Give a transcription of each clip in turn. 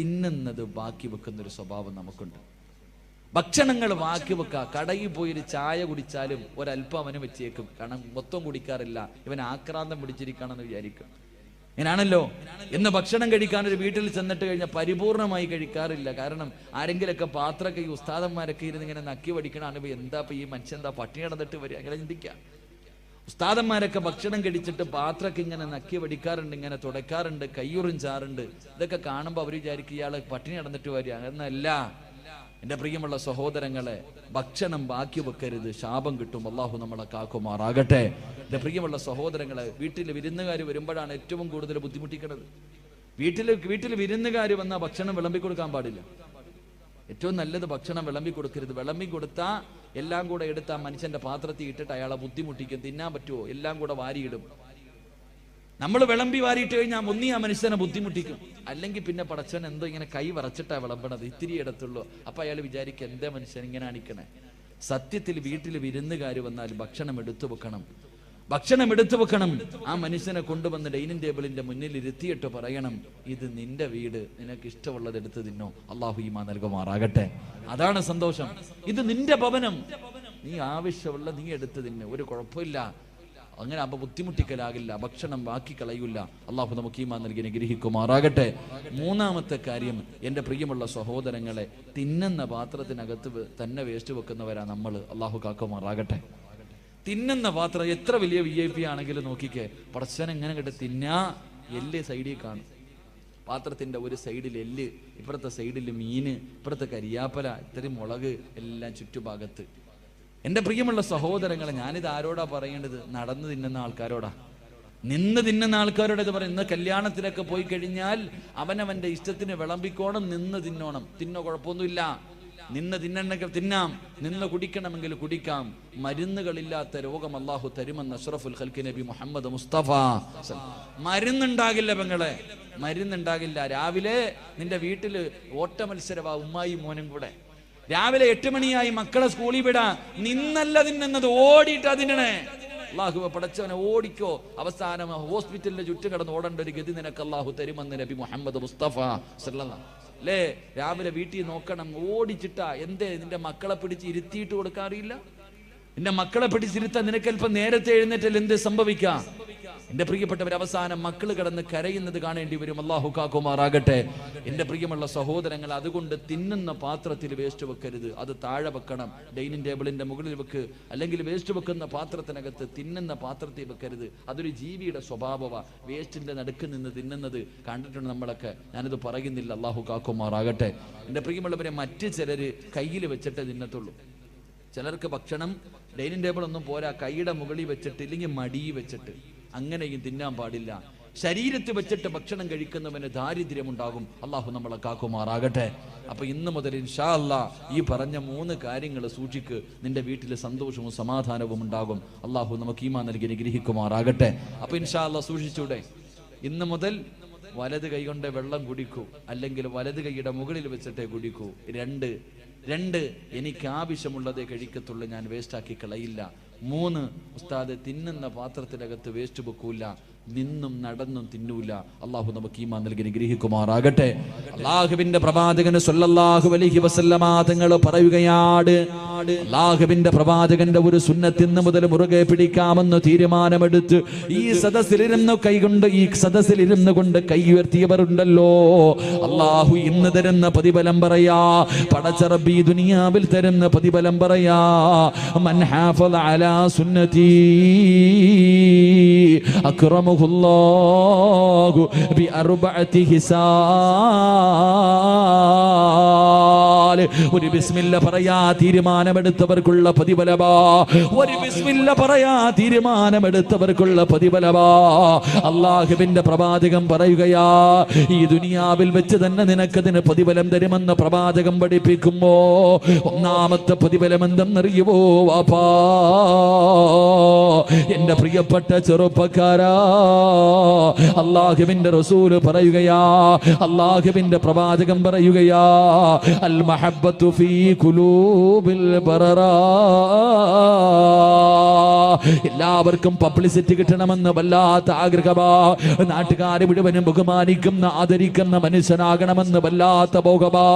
തിന്നുന്നത് ബാക്കി വെക്കുന്നൊരു സ്വഭാവം നമുക്കുണ്ട്. ഭക്ഷണങ്ങൾ ബാക്കി വെക്കുക. കടയിൽ പോയൊരു ചായ കുടിച്ചാലും ഒരല്പം അവന് വെച്ചേക്കും. കാരണം മൊത്തം കുടിക്കാറില്ല, ഇവൻ ആക്രാന്തം പിടിച്ചിരിക്കുകയാണെന്ന് വിചാരിക്കും. ഇങ്ങനാണല്ലോ. എന്ന് ഭക്ഷണം കഴിക്കാൻ ഒരു വീട്ടിൽ ചെന്നിട്ട് കഴിഞ്ഞാൽ പരിപൂർണമായി കഴിക്കാറില്ല. കാരണം ആരെങ്കിലൊക്കെ പാത്രമൊക്കെ ഈ ഉസ്താദന്മാരൊക്കെ ഇരുന്ന് ഇങ്ങനെ നക്കി വടിക്കണാണ്. എന്താ ഈ മനുഷ്യൻ എന്താ പട്ടിണി നടന്നിട്ട് വരിക, അങ്ങനെ ചിന്തിക്കുക. ഉസ്താദന്മാരൊക്കെ ഭക്ഷണം കഴിച്ചിട്ട് പാത്രമൊക്കെ ഇങ്ങനെ നക്കി വടിക്കാറുണ്ട്, ഇങ്ങനെ തുടയ്ക്കാറുണ്ട്, കയ്യുറും ചാറുണ്ട്. ഇതൊക്കെ കാണുമ്പോൾ അവർ വിചാരിക്കും ഇയാള് പട്ടിണി നടന്നിട്ട് വരിക. എന്നല്ല എൻ്റെ പ്രിയമുള്ള സഹോദരങ്ങളെ, ഭക്ഷണം ബാക്കി വെക്കരുത്, ശാപം കിട്ടും. അള്ളാഹു നമ്മളെ കാക്കുമാറാകട്ടെ. എൻ്റെ പ്രിയമുള്ള സഹോദരങ്ങളെ, വീട്ടിൽ വിരുന്നുകാർ വരുമ്പോഴാണ് ഏറ്റവും കൂടുതൽ ബുദ്ധിമുട്ടിക്കുന്നത്. വീട്ടിൽ വിരുന്നുകാർ വന്നാൽ ഭക്ഷണം വിളമ്പി കൊടുക്കാൻ പാടില്ല. ഏറ്റവും നല്ലത് ഭക്ഷണം വിളമ്പി കൊടുക്കരുത്. വിളമ്പി കൊടുത്താൽ എല്ലാം കൂടെ എടുത്ത് ആ മനുഷ്യന്റെ പാത്രത്തിൽ ഇട്ടിട്ട് അയാളെ ബുദ്ധിമുട്ടിക്കും. തിന്നാൻ പറ്റുമോ? എല്ലാം കൂടെ വാരിയിടും. നമ്മൾ വിളമ്പി വാരിയിട്ട് കഴിഞ്ഞാൽ ഒന്നി ആ മനുഷ്യനെ ബുദ്ധിമുട്ടിക്കും, അല്ലെങ്കിൽ പിന്നെ പടച്ചവൻ എന്തോ ഇങ്ങനെ കൈ വറച്ചിട്ടാ വിളമ്പണത്, ഇത്തിരി ഇടത്തുള്ളൂ. അപ്പൊ അയാൾ വിചാരിക്കും എന്താ മനുഷ്യൻ ഇങ്ങനെ അണിക്കണേ. സത്യത്തിൽ വീട്ടിൽ വിരുന്നുകാർ വന്നാൽ ഭക്ഷണം എടുത്തു വെക്കണം. ആ മനുഷ്യനെ കൊണ്ടുവന്ന് ഡൈനിങ് ടേബിളിന്റെ മുന്നിൽ ഇരുത്തിയിട്ട് പറയണം, ഇത് നിന്റെ വീട്, നിനക്ക് ഇഷ്ടമുള്ളത് എടുത്ത് തിന്നോ, അള്ളാഹു ഈമാൻ നൽകുമാറാകട്ടെ. അതാണ് സന്തോഷം. ഇത് നിന്റെ ഭവനം, നീ ആവശ്യമുള്ള നീ എടുത്ത് തിന്നെ, ഒരു കുഴപ്പമില്ല. അങ്ങനെ അപ്പൊ ബുദ്ധിമുട്ടിക്കലാകില്ല, ഭക്ഷണം ബാക്കി കളയൂല. അള്ളാഹു നമുക്ക് ഈമാൻ നൽകി അനുഗ്രഹിക്കുമാറാകട്ടെ. മൂന്നാമത്തെ കാര്യം, എൻ്റെ പ്രിയമുള്ള സഹോദരങ്ങളെ, തിന്നുന്ന പാത്രത്തിനകത്ത് തന്നെ വേസ്റ്റ് വെക്കുന്നവരാ നമ്മൾ. അള്ളാഹു കാക്കുമാറാകട്ടെ. തിന്നുന്ന പാത്രം എത്ര വലിയ VIP ആണെങ്കിലും നോക്കിക്കേ, പടച്ചവൻ എങ്ങനെ കേട്ട് തിന്നാ എല്ല് സൈഡിൽ കാണും. പാത്രത്തിന്റെ ഒരു സൈഡിൽ എല്ല്, ഇപ്പുറത്തെ സൈഡിൽ മീന്, ഇപ്പുറത്തെ കരിയാപ്പല, ഇത്രയും മുളക്, എല്ലാം ചുറ്റുഭാഗത്ത്. എൻ്റെ പ്രിയമുള്ള സഹോദരങ്ങളെ, ഞാനിത് ആരോടാ പറയേണ്ടത്? നടന്ന് തിന്നുന്ന ആൾക്കാരോടാ, നിന്ന് തിന്നുന്ന ആൾക്കാരോട് ഇത് പറയും. ഇന്ന് കല്യാണത്തിലൊക്കെ പോയി കഴിഞ്ഞാൽ അവനവന്റെ ഇഷ്ടത്തിന് വിളമ്പിക്കോണം, നിന്ന് തിന്നോണം. തിന്നോ, കുഴപ്പമൊന്നുമില്ല. നിന്ന് തിന്നണമെങ്കിൽ തിന്നാം, നിന്ന് കുടിക്കണമെങ്കിൽ കുടിക്കാം. മരുന്നുകളില്ലാത്ത രോഗം അല്ലാഹു തരുമെന്ന് അഷ്റഫുൽ ഖൽഖി നബി മുഹമ്മദ് മുസ്തഫ. മരുന്നുണ്ടാകില്ല പെങ്ങളെ, മരുന്നുണ്ടാകില്ല. രാവിലെ നിന്റെ വീട്ടില് ഓട്ട മത്സരവാ, ഉമ്മായി മോനും കൂടെ. രാവിലെ 8 മണിയായി മക്കളെ സ്കൂളിൽ വിടാ, നിന്നല്ല തിന്നുന്നത്, ഓടിയിട്ടാ തിന്നണേ. അള്ളാഹു പടച്ചവനെ ഓടിക്കോ, അവസാനം ഹോസ്പിറ്റലിന്റെ ചുറ്റും കിടന്ന് ഓടേണ്ട ഒരു ഗതി നിനക്ക് അള്ളാഹു തരുമെന്ന് നബി മുഹമ്മദ് മുസ്തഫ സല്ലല്ലാഹു അല്ലേ. രാവിലെ വീട്ടിൽ നോക്കണം, ഓടിച്ചിട്ടാ. എന്തേ നിന്റെ മക്കളെ പിടിച്ച് ഇരുത്തിയിട്ട് കൊടുക്കാറില്ല? നിന്റെ മക്കളെ പിടിച്ചിരുത്താൻ നിനക്കല്പം നേരത്തെ എഴുന്നേറ്റാൽ എന്ത് സംഭവിക്കാം? എന്റെ പ്രിയപ്പെട്ടവർ, അവസാനം മക്കൾ കിടന്ന് കരയുന്നത് കാണേണ്ടി വരും. അല്ലാഹു കാക്കുമാറാകട്ടെ. എന്റെ പ്രിയമുള്ള സഹോദരങ്ങൾ, അതുകൊണ്ട് തിന്നുന്ന പാത്രത്തിൽ വേസ്റ്റ് വെക്കരുത്, അത് താഴെ വെക്കണം. ഡൈനിങ് ടേബിളിന്റെ മുകളിൽ വെക്ക്, അല്ലെങ്കിൽ വേസ്റ്റ് വെക്കുന്ന പാത്രത്തിനകത്ത് തിന്നുന്ന പാത്രത്തിൽ വെക്കരുത്. അതൊരു ജീവിയുടെ സ്വഭാവമാണ്. വേസ്റ്റിന്റെ നടുക്ക് നിന്ന് തിന്നുന്നത് കണ്ടിട്ടുണ്ട് നമ്മളൊക്കെ, ഞാനിത് പറയുന്നില്ല. അല്ലാഹു കാക്കുമാറാകട്ടെ. എന്റെ പ്രിയമുള്ളവരെ, മറ്റ് ചിലര് കയ്യിൽ വെച്ചിട്ടേ തിന്നത്തുള്ളൂ. ചിലർക്ക് ഭക്ഷണം ഡൈനിങ് ടേബിൾ ഒന്നും പോരാ, കൈയുടെ മുകളിൽ വെച്ചിട്ട്, ഇല്ലെങ്കിൽ മടിയിൽ വെച്ചിട്ട്, അങ്ങനെയും തിന്നാൻ പാടില്ല. ശരീരത്തിൽ വെച്ചിട്ട് ഭക്ഷണം കഴിക്കുന്നവന് ദാരിദ്ര്യമുണ്ടാകും. അള്ളാഹു നമ്മളെ കാക്കുമാറാകട്ടെ. അപ്പൊ ഇന്ന് മുതൽ ഇൻഷാ അല്ലാ ഈ പറഞ്ഞ 3 കാര്യങ്ങൾ സൂക്ഷിക്ക്, നിന്റെ വീട്ടിൽ സന്തോഷവും സമാധാനവും ഉണ്ടാകും. അള്ളാഹു നമുക്ക് ഈമാൻ നൽകി അനുഗ്രഹിക്കുമാറാകട്ടെ. അപ്പൊ ഇൻഷാ അല്ലാ സൂക്ഷിച്ചൂടെ? ഇന്ന് മുതൽ വലത് കൈ കൊണ്ട് വെള്ളം കുടിക്കൂ, അല്ലെങ്കിൽ വലത് കൈയുടെ മുകളിൽ വെച്ചിട്ടേ കുടിക്കൂ. 2 എനിക്ക് ആവശ്യമുള്ളതേ കഴിക്കത്തുള്ളൂ, ഞാൻ വേസ്റ്റാക്കി കളയില്ല. 3 ഉസ്താദ് തിന്നുന്ന പാത്രത്തിനകത്ത് വേസ്റ്റ് വെക്കൂല, നിന്നും നടന്നും തിന്നൂല. അള്ളാഹു നമുക്ക് ഈമാൻ നൽകി അനുഗ്രഹിക്കുമാറാകട്ടെ. അള്ളാഹുവിന്റെ പ്രവാചകൻ സ്വല്ലല്ലാഹു അലൈഹി വസല്ലമ തങ്ങൾ പറയുകയാണ്, അള്ളാഹുവിന്റെ പ്രവാചകന്റെ ഒരു സുന്നത്ത് ഇന്ന് മുതൽ മുറുകെ പിടിക്കാമെന്ന് തീരുമാനമെടുത്ത് ഈ സദസ്സിലിരുന്ന് കൊണ്ട് കൈ ഉയർത്തിയവരുണ്ടല്ലോ, അള്ളാഹു ഇന്ന് തരുന്ന പ്രതിഫലം പറയാ, പടച്ച റബ്ബി ദുനിയാവിൽ തരുന്ന പ്രതിഫലം പറയാ, മൻ ഹാഫള അലാ സുന്നതി അക്റമഹുല്ലാഹു ബിഅർബഅതി ഹിസാൽ. ഒരു ബിസ്മില്ല പറയാ തീരുമാനമെടുത്തവർക്കുള്ള പ്രതിഫലമാ, ഒരു ബിസ്മില്ല പറയാ തീരുമാനമെടുത്തവർക്കുള്ള പ്രതിഫലമാ. അല്ലാഹുവിന്റെ പ്രവാചകൻ പറയുകയാ, ഈ ദുനിയാവിൽ വെച്ച് തന്നെ നിനക്കതിന് പ്രതിഫലം തരുമെന്ന് പ്രവാചകൻ പഠിപ്പിക്കുമ്പോ ഒന്നാമത്തെ പ്രതിഫലം എന്തെന്നറിയുമോ വാപ്പാ? എന്റെ പ്രിയപ്പെട്ട ചെറുപ്പക്കാരാ, അല്ലാഹുവിന്റെ റസൂൽ പറയുകയാ, അല്ലാഹുവിന്റെ പ്രവാചകൻ പറയുകയാ, അൽ മഹബ്ബത്തു ഫീ ഖുലൂബിൽ ബററാ. എല്ലാവർക്കും പബ്ലിസിറ്റി കിട്ടണമെന്ന് വല്ലാത്ത ആഗ്രഹമാ. നാട്ടുകാരെ മുഴുവനും ബഹുമാനിക്കുന്ന ആദരിക്കുന്ന മനുഷ്യനാകണമെന്ന് വല്ലാത്ത ഭോഗമാ.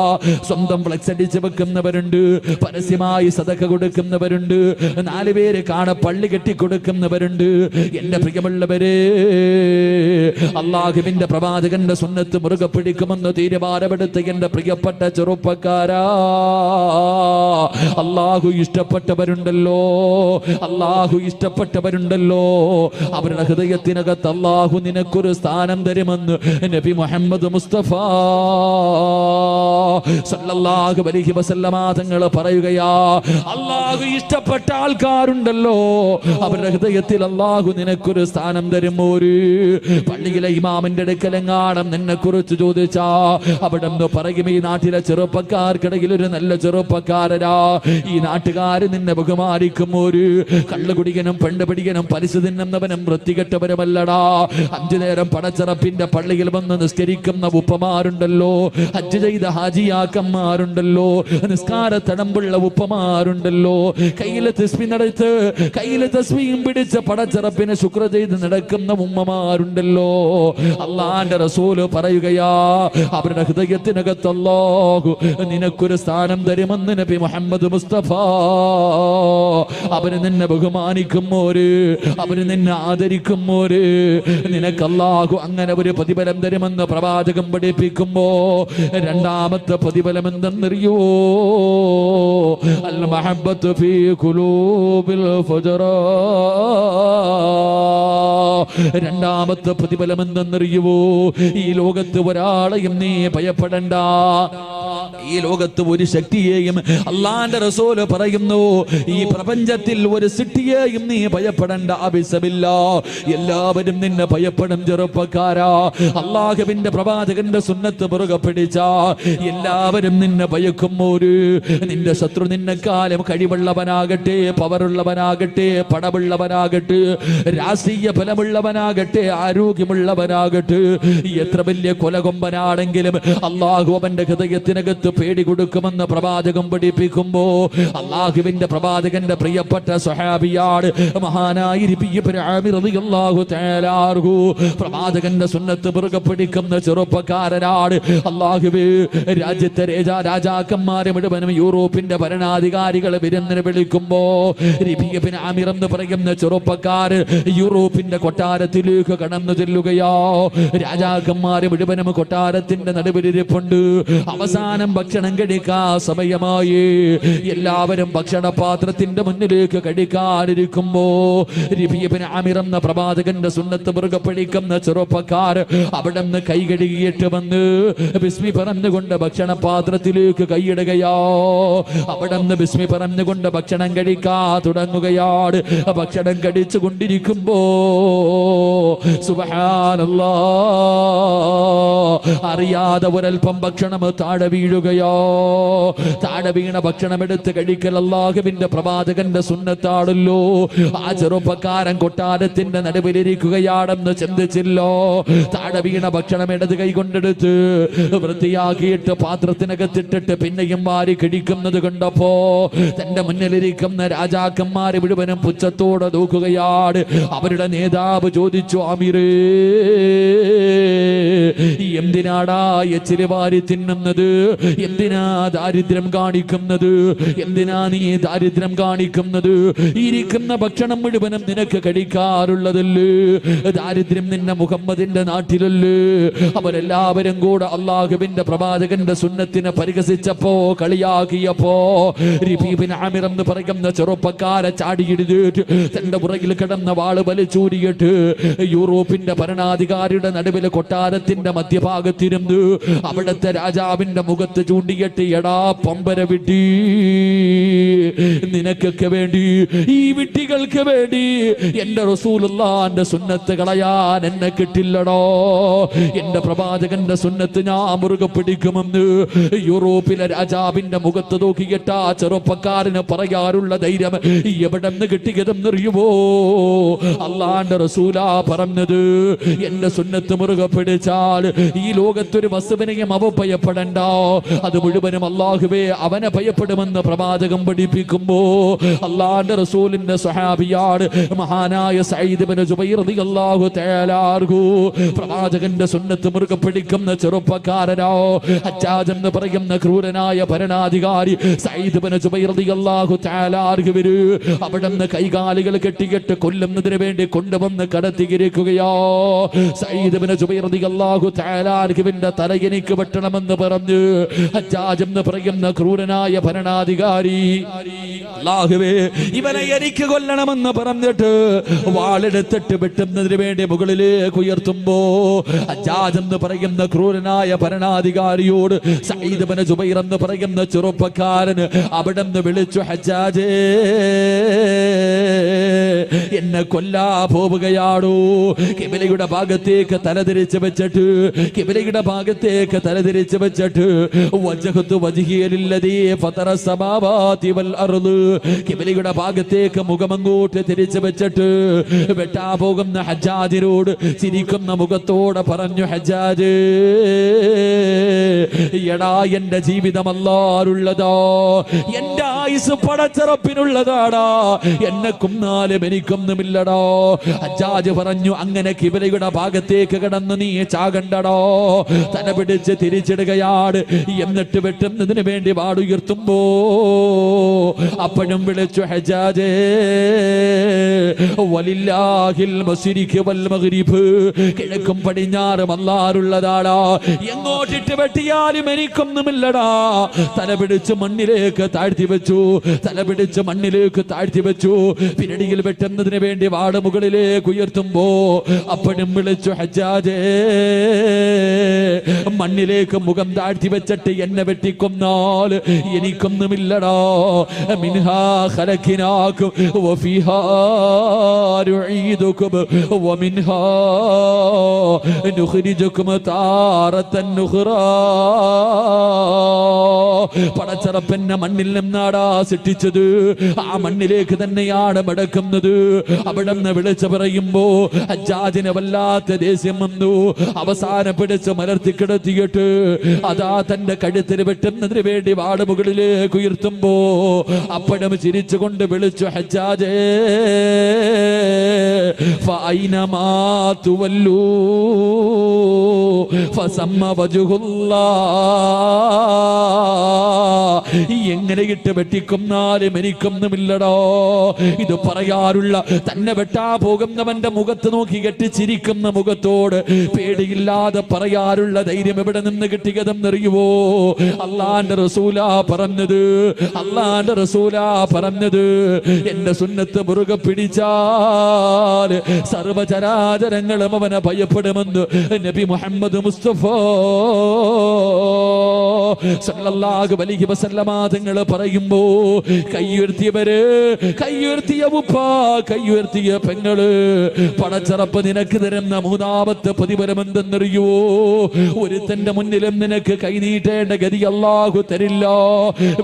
സ്വന്തം ഫ്ലെക്സ് അടിച്ച് വെക്കുന്നവരുണ്ട്, പരസ്യമായി സദഖ കൊടുക്കുന്നവരുണ്ട്, 4 പേര് കാണെ പള്ളി കെട്ടിക്കൊടുക്കുന്നവരുണ്ട്. എന്റെ പ്രിയമുള്ളവരെ, അള്ളാഹുവിന്റെ പ്രവാചകന്റെ സുന്നത്ത് മുറുകെ പിടിക്കുമെന്ന് തീരുമാനമെടുത്ത എന്റെ പ്രിയപ്പെട്ട ചെറുപ്പക്കാരാ, അള്ളാഹു ഇഷ്ടപ്പെട്ടവരുണ്ടല്ലോ, അള്ളാഹു ഇഷ്ടപ്പെട്ടവരുണ്ടല്ലോ. അവരുടെ ഹൃദയത്തിനകത്ത് അള്ളാഹു നിനക്കൊരു സ്ഥാനം തരുമെന്ന് നബി മുഹമ്മദ് മുസ്തഫ സല്ലല്ലാഹു അലൈഹി വസല്ലമ തങ്ങൾ പറയുകയാ. അള്ളാഹു ഇഷ്ടപ്പെട്ട ആൾക്കാരുണ്ടല്ലോ, അവരുടെ ഹൃദയത്തിൽ അള്ളാഹു നിനക്കൊരു സ്ഥാനം തരും. ഒരു പള്ളിയിലെ ഇമാമിന്റെ അടുക്കലെങ്ങാണം നിന്നെ കുറിച്ച് ചോദിച്ചാ അവിടെ നിന്ന് പറയും, ഈ നാട്ടിലെ ചെറുപ്പക്കാർക്കിടയിൽ ഒരു നല്ല ചെറുപ്പക്കാരനാ, ഈ നാട്ടുകാര് നിന്നെ ബഹുമാനിക്കും. ഒരു കള്ളുകുടികനും പെണ്ണുപിടികനും പലിശ തിന്നുന്നവനും വൃത്തികെട്ടവരുമല്ലടാ. 5 നേരം പടച്ചിറപ്പിന്റെ പള്ളിയിൽ വന്ന് നിസ്കരിക്കുന്ന ഉപ്പമാരുണ്ടല്ലോ, ഹജ്ജ് ചെയ്ത ഹാജിയാക്കന്മാരുണ്ടല്ലോ, നിസ്കാര തടമ്പുള്ള ഉപ്പമാരുണ്ടല്ലോ, കയ്യിലെ തസ്ബീഹ് നടത്ത് കയ്യിലെ തസ്ബീഹും പിടിച്ച് പടച്ചിറപ്പിന് ശുക്ർ ചെയ്ത് നടക്കുന്ന ഉമ്മമാരുണ്ടല്ലോ. അള്ളാന്റെ റസൂല് പറയുകയാ, അവരുടെ ഹൃദയത്തിനകത്ത് അല്ലാഹു നിനക്കൊരു സ്ഥാനം തരുമെന്ന് നബി മുഹമ്മദ് മുസ്തഫ. അവര് നിന്നെ ബഹുമാനിക്കുമോര്, അവര് നിന്നെ ആദരിക്കുമോര്, നിനക്ക് അല്ലാഹു അങ്ങനെ ഒരു പ്രതിഫലം തരുമെന്ന് പ്രവാചകൻ പഠിപ്പിക്കുമ്പോ രണ്ടാമത്തെ പ്രതിഫലം എന്തെന്നറിയോ? അൽ മഹബ്ബത്തു ഫീ ഖുലൂബിൽ ഫുജറാ. രണ്ടാമത്തെ പ്രതിഫലം എന്തെന്നറിയുവോ? ഈ ലോകത്ത് ഒരാളെയും നീ ഭയപ്പെടണ്ട, ഈ ലോകത്ത് ഒരു ശക്തിയെയും, അള്ളാന്റെ റസൂല് പറയുന്നു, ഈ പ്രപഞ്ചത്തിൽ ഒരു സൃഷ്ടിയെയും നീ ഭയപ്പെടണ്ട. അബിസബില്ല, എല്ലാവരും നിന്നെ ഭയപ്പെടും ചെറുപ്പക്കാരാ. അള്ളാഹുവിന്റെ പ്രവാചകന്റെ സുന്നത്ത് മുറുകെ പിടിച്ച എല്ലാവരും നിന്നെ ഭയക്കും. ഒരു നിന്റെ ശത്രു നിന്നെക്കാലം കഴിവുള്ളവനാകട്ടെ, പവറുള്ളവനാകട്ടെ, പടമുള്ളവനാകട്ടെ, രാഷ്ട്രീയ ഫലമുള്ളവനാകട്ടെ, ആരോഗ്യമുള്ളവനാകട്ടെ, എത്ര വലിയ കൊലകൊമ്പനാണെങ്കിലും അള്ളാഹു അവന്റെ ഹൃദയത്തിനകത്ത് പേടി കൊടുക്കുമെന്ന് പ്രവാചകൻ പഠിപ്പിക്കുമ്പോ അള്ളാഹുവിന്റെ പ്രവാചകന്റെ പ്രിയപ്പെട്ട സ്വഹാബിയാണ് മഹാനായ ഇബ്നു ആമിർ റളിയല്ലാഹു തആല അൻഹു. പ്രവാചകന്റെ സുന്നത്ത് മുറുകെ പിടിക്കുന്ന ചെറുപ്പക്കാരനാണ്. അള്ളാഹുവേ, രാജ്യത്തെ രാജാക്കന്മാരെ മുഴുവനും യൂറോപ്പിന്റെ ഭരണാധികാരികളെ വിരുന്നിന് വിളിക്കുമ്പോ ഇബ്നു ആമിർ എന്ന് പറയുന്ന ചെറുപ്പക്കാര് യൂറോപ്പിന്റെ കൊട്ടാരത്തിലേക്ക് കടന്നു ചെല്ലുകയോ. രാജാക്കന്മാരെ മുഴുവനും കൊട്ടാരത്തിന്റെ നടുവിലിരിപ്പുണ്ട്. അവസാനം ഭക്ഷണം കഴിക്കാൻ സമയമായി. എല്ലാവരും ഭക്ഷണപാത്രത്തിന്റെ മുന്നിലേക്ക് കഴിക്കാനിരിക്കുമ്പോ ഇബ്നു ആമിർ എന്ന പ്രവാചകന്റെ സുന്നത്ത് മുറുകെ പിടിക്കുന്ന ചെറുപ്പക്കാർ അവിടെ നിന്ന് കൈ കഴുകിയിട്ട് വന്ന് ബിസ്മി പറഞ്ഞുകൊണ്ട് ഭക്ഷണപാത്രത്തിലേക്ക് കൈയിടുകയോ. അവിടെ നിന്ന് ബിസ്മി പറഞ്ഞുകൊണ്ട് ഭക്ഷണം കഴിക്കാൻ തുടങ്ങുകയാണ്. ഭക്ഷണം കഴിച്ചു കൊണ്ടിരിക്കുമ്പോ സുബ്ഹാനല്ലാഹ്, അറിയാതെ ഒരൽപ്പം ഭക്ഷണം താഴെ വീഴുകയോ. താഴെ വീണ ഭക്ഷണം എടുത്ത് കഴിക്കൽ അല്ലാഹുവിന്റെ പ്രവാചകന്റെ സുന്നത്താണല്ലോ. ആ ചെറുപ്പക്കാരൻ കൊട്ടാരത്തിന്റെ നടുവിലിരിക്കുകയാണെന്ന് ചിന്തിച്ചില്ലോ. താഴെ വീണ ഭക്ഷണം ഇടത് കൈ കൊണ്ടെടുത്ത് വൃത്തിയാക്കിയിട്ട് പാത്രത്തിനകത്തിട്ടിട്ട് പിന്നെയും വാരി കഴിക്കുന്നത് കണ്ടപ്പോ തന്റെ മുന്നിലിരിക്കുന്ന രാജാക്കന്മാരെ മുഴുവനും പുച്ഛത്തോടെ നോക്കുകയാണ്. അവരുടെ നേതാവ് ചോദിച്ചു, ആമിറേ, എന്തിനാടാ എച്ചിരി വാരി തിന്നുന്നത്? എന്തിനാ ദാരിദ്ര്യം കാണിക്കുന്നത്? എന്തിനാ നീ ദാരിദ്ര്യം കാണിക്കുന്നത്? ഇരിക്കുന്ന ഭക്ഷണം മുഴുവനും നിനക്ക് കഴിക്കാറുള്ളതല്ലേ? ദാരിദ്ര്യം നിന്നെ മുഹമ്മദിന്റെ നാട്ടിലല്ലേ? അവരെല്ലാവരും കൂടെ അള്ളാഹുവിന്റെ പ്രവാചകന്റെ സുന്നത്തിനെ പരിഹസിച്ചപ്പോ, കളിയാക്കിയപ്പോ ഇബ്നു ആമിർ എന്ന് പറയുന്ന ചെറുപ്പക്കാരെ ചാടിയിടിട്ട് തന്റെ പുറകിൽ കിടന്ന വാള് വലിച്ചൂരിയിട്ട് യൂറോപ്പിന്റെ ഭരണാധികാരിയുടെ നടുവിലെ കൊട്ടാരത്തിന്റെ മധ്യഭാഗത്തിരുന്ന് അവിടുത്തെ രാജാവിന്റെ മുഖത്ത് ചൂണ്ടിയിട്ട്, എടാ പമ്പര വിട്ടി, നിനക്കൊക്കെ വേണ്ടി, ഈ വിട്ടികൾക്ക് വേണ്ടി എന്റെ റസൂലുള്ളാഹിന്റെ സുന്നത്ത് കളയാൻ എന്നെ കിട്ടില്ലടോ. എന്റെ പ്രവാചകന്റെ സുന്നത്ത് ഞാൻ മുറുകെ പിടിക്കുമെന്ന് യൂറോപ്പിലെ രാജാവിന്റെ മുഖത്ത് നോക്കിയിട്ട് ആ ചെറുപ്പക്കാരന് പറയാറുള്ള ധൈര്യം എവിടെ നിന്ന് കിട്ടിയതെന്നറിയുമോ? അള്ളാന്റെ റസൂലാ പറഞ്ഞത്, എന്റെ സുന്നത്ത് മുറുകെ പിടിച്ചാൽ ഈ ലോകത്തൊരു വസ്തുവിനെയും അവഭയപ്പെടണ്ട, അത് മുഴുവനും അല്ലാഹുവേ അവനെ ഭയപ്പെടുമെന്ന് പ്രവാചകം പഠിപ്പിക്കുമ്പോ അല്ലാഹുവിന്റെ റസൂലിന്റെ സ്വഹാബിയാണ് മഹാനായ സഈദ് ഇബ്നു ജുബൈർ റളിയല്ലാഹു തആല അൻഹു. പ്രവാചകന്റെ സുന്നത്ത് മുറുകെ പിടിക്കുന്ന ചെറുപ്പക്കാരനോ ഹജ്ജാജ് എന്ന് പറയുന്ന ക്രൂരനായ ഭരണാധികാരി സഈദ് ഇബ്നു ജുബൈർ റളിയല്ലാഹു തആല അൻഹു അവിടുന്ന് കൈകാലുകൾ കെട്ടിക്കെട്ട് കൊല്ലുന്നതിന് വേണ്ടി കൊണ്ടുവന്ന് കടത്തിയിരിക്കുകയോ. സഈദ് ഇബ്നു ജുബൈർ റളിയല്ലാഹു തആല അൻഹുവിന്റെ തല എനിക്ക് വെട്ടണമെന്ന് പറഞ്ഞു ഹജ്ജാജ് എന്ന് പറയുന്ന ക്രൂരനായ ഭരണാധികാരി അല്ലാഹുവേ ഇവനെ എനിക്ക് കൊല്ലണമെന്ന് പറഞ്ഞിട്ട് വാളെടുത്തിട്ട് വെട്ടുന്നതിന് വേണ്ടി മുകളിലേക്ക് ഉയർത്തുമ്പോ ഹജ്ജാജ് എന്ന് പറയുന്ന ക്രൂരനായ ഭരണാധികാരിയോട് സഈദ് ഇബ്നു ജുബൈർ എന്ന് പറയുന്ന ചെറുപ്പക്കാരൻ അവിടുന്ന് വിളിച്ചു, ഹജ്ജാജേ എന്നെ കൊല്ലാ പോവുകയാണോ? കിബിലയുടെ ഭാഗത്തേക്ക് തലതിരിച്ച് വെച്ചിട്ട് വജ്ഹതു വജ്ഹിയ ലില്ലദീ ഫതറ സമാവാതി വൽ അർള്. കിബിലയുടെ ഭാഗത്തേക്ക് മുഖമങ്ങോട്ട് തിരിച്ചു വെച്ചിട്ട് വെട്ടാ പോകുന്ന ഹജ്ജാജിനോട് ചിരിക്കുന്ന മുഖത്തോടെ പറഞ്ഞു, ഹജ്ജാജ് എടാ എന്റെ ജീവിതം അല്ലാഹുള്ളതോ, എന്റെ ആയുസ് പടച്ചറപ്പിനുള്ളതാടാ, എന്നെ കൊന്നാലും എനിക്കൊന്നുമില്ലടോ. ഹജ്ജാജ് പറഞ്ഞു, അങ്ങനെ കിബിലയുടെ ഭാഗത്തേക്ക് കിടന്ന് നീ ചാകണ്ടടോ. തല പിടിച്ച് തിരിച്ചിടുകയാണ്. എന്നിട്ട് വെട്ടുന്നതിന് വേണ്ടി വാടുയർത്തുമ്പോ അപ്പോഴും വിളിച്ചു, ഹജ്ജാജേ വലില്ലാഹിൽ മശ്രിഖ് വൽ മഗ്രിബ്, കിഴക്കും പടിഞ്ഞാറും അല്ലാഹുള്ളതാടാ, എങ്ങോട്ടിട്ട് വെട്ടിയാലും എനിക്കൊന്നുമില്ലടാ. തല പിടിച്ച് മണ്ണിലേക്ക് താഴ്ത്തി വെച്ചു. പിന്നടിയിൽ വെട്ടുന്നതിന് വേണ്ടി വാട് മുകളിലേക്ക് ഉയർത്തുമ്പോ അപ്പോഴും വിളിച്ചു, ഹജ്ജാജേ മണ്ണിലേക്ക് മുഖം താഴ്ത്തി വെച്ചിട്ട് എന്നെ വെട്ടിക്കൊന്നാൽ എനിക്കൊന്നുമില്ലടാ. മിൻഹാ ഖലഖനാകും വഫീഹാ നുഈദുകും വമിൻഹാ നുഖ്രിജുകും താറത്തൻ നുഖ്റാ. പടച്ചറപ്പന്നെ മണ്ണിൽ നിന്നാടാ സൃഷ്ടിച്ചത്, ആ മണ്ണിലേക്ക് തന്നെയാണ് മടക്കുന്നത്. അവിടെന്ന് വിളിച്ചു പറയുമ്പോ ഹജ്ജാജിനെ വല്ലാത്ത ദേഷ്യം വന്നു. അവസാനം പിടിച്ച് മലർത്തി കിടത്തിയിട്ട് അതാ തന്റെ കഴുത്തിന് വെട്ടുന്നതിന് വേണ്ടി വാട് മുകളിലേക്ക് ഉയർത്തുമ്പോ അപ്പോഴും ചിരിച്ചുകൊണ്ട് വിളിച്ചു, ഹജ്ജാജേ ഫഅൈനമാ തുവല്ലൂ ഫസമ്മ വജ്ഹുല്ലാഹ്. എങ്ങനെ ഇട്ട് വെട്ടിക്കൊന്നാലും എനിക്കൊന്നുമില്ലടോ. ഇത് പറയാറുള്ള തന്നെ വെട്ടാ പോകുന്നവന്റെ മുഖത്ത് നോക്കി കെട്ടിച്ചിരിക്കുന്ന മുഖത്തോട് പേടിയില്ലാതെ പറയാറുള്ള ധൈര്യം എവിടെ നിന്ന് കിട്ടിയതെന്നറിയുവോ? അല്ലാഹുവിന്റെ റസൂലാ പറഞ്ഞത് എന്റെ സുന്നത്ത് മുറുകെ പിടിച്ചാൽ സർവചരാചരങ്ങളും അവനെ ഭയപ്പെടുമെന്ന് നബി മുഹമ്മദ് മുസ്തഫ സല്ലല്ലാഹു അലൈഹി വസല്ലമ തങ്ങൾ പറയുമ്പോ കയ്യുയർത്തിയ ഉപ്പ, കയ്യുയർത്തിയ പെങ്ങള്, പടച്ചറപ്പ് നിനക്ക് തരുന്ന മൂന്നാമത്തെ പ്രതിഫലം എന്തെന്നറിയോ? ഒരുത്തന്റെ മുന്നിലും നിനക്ക് കൈനീട്ടേണ്ട ഗതി അല്ലാഹു തരില്ല.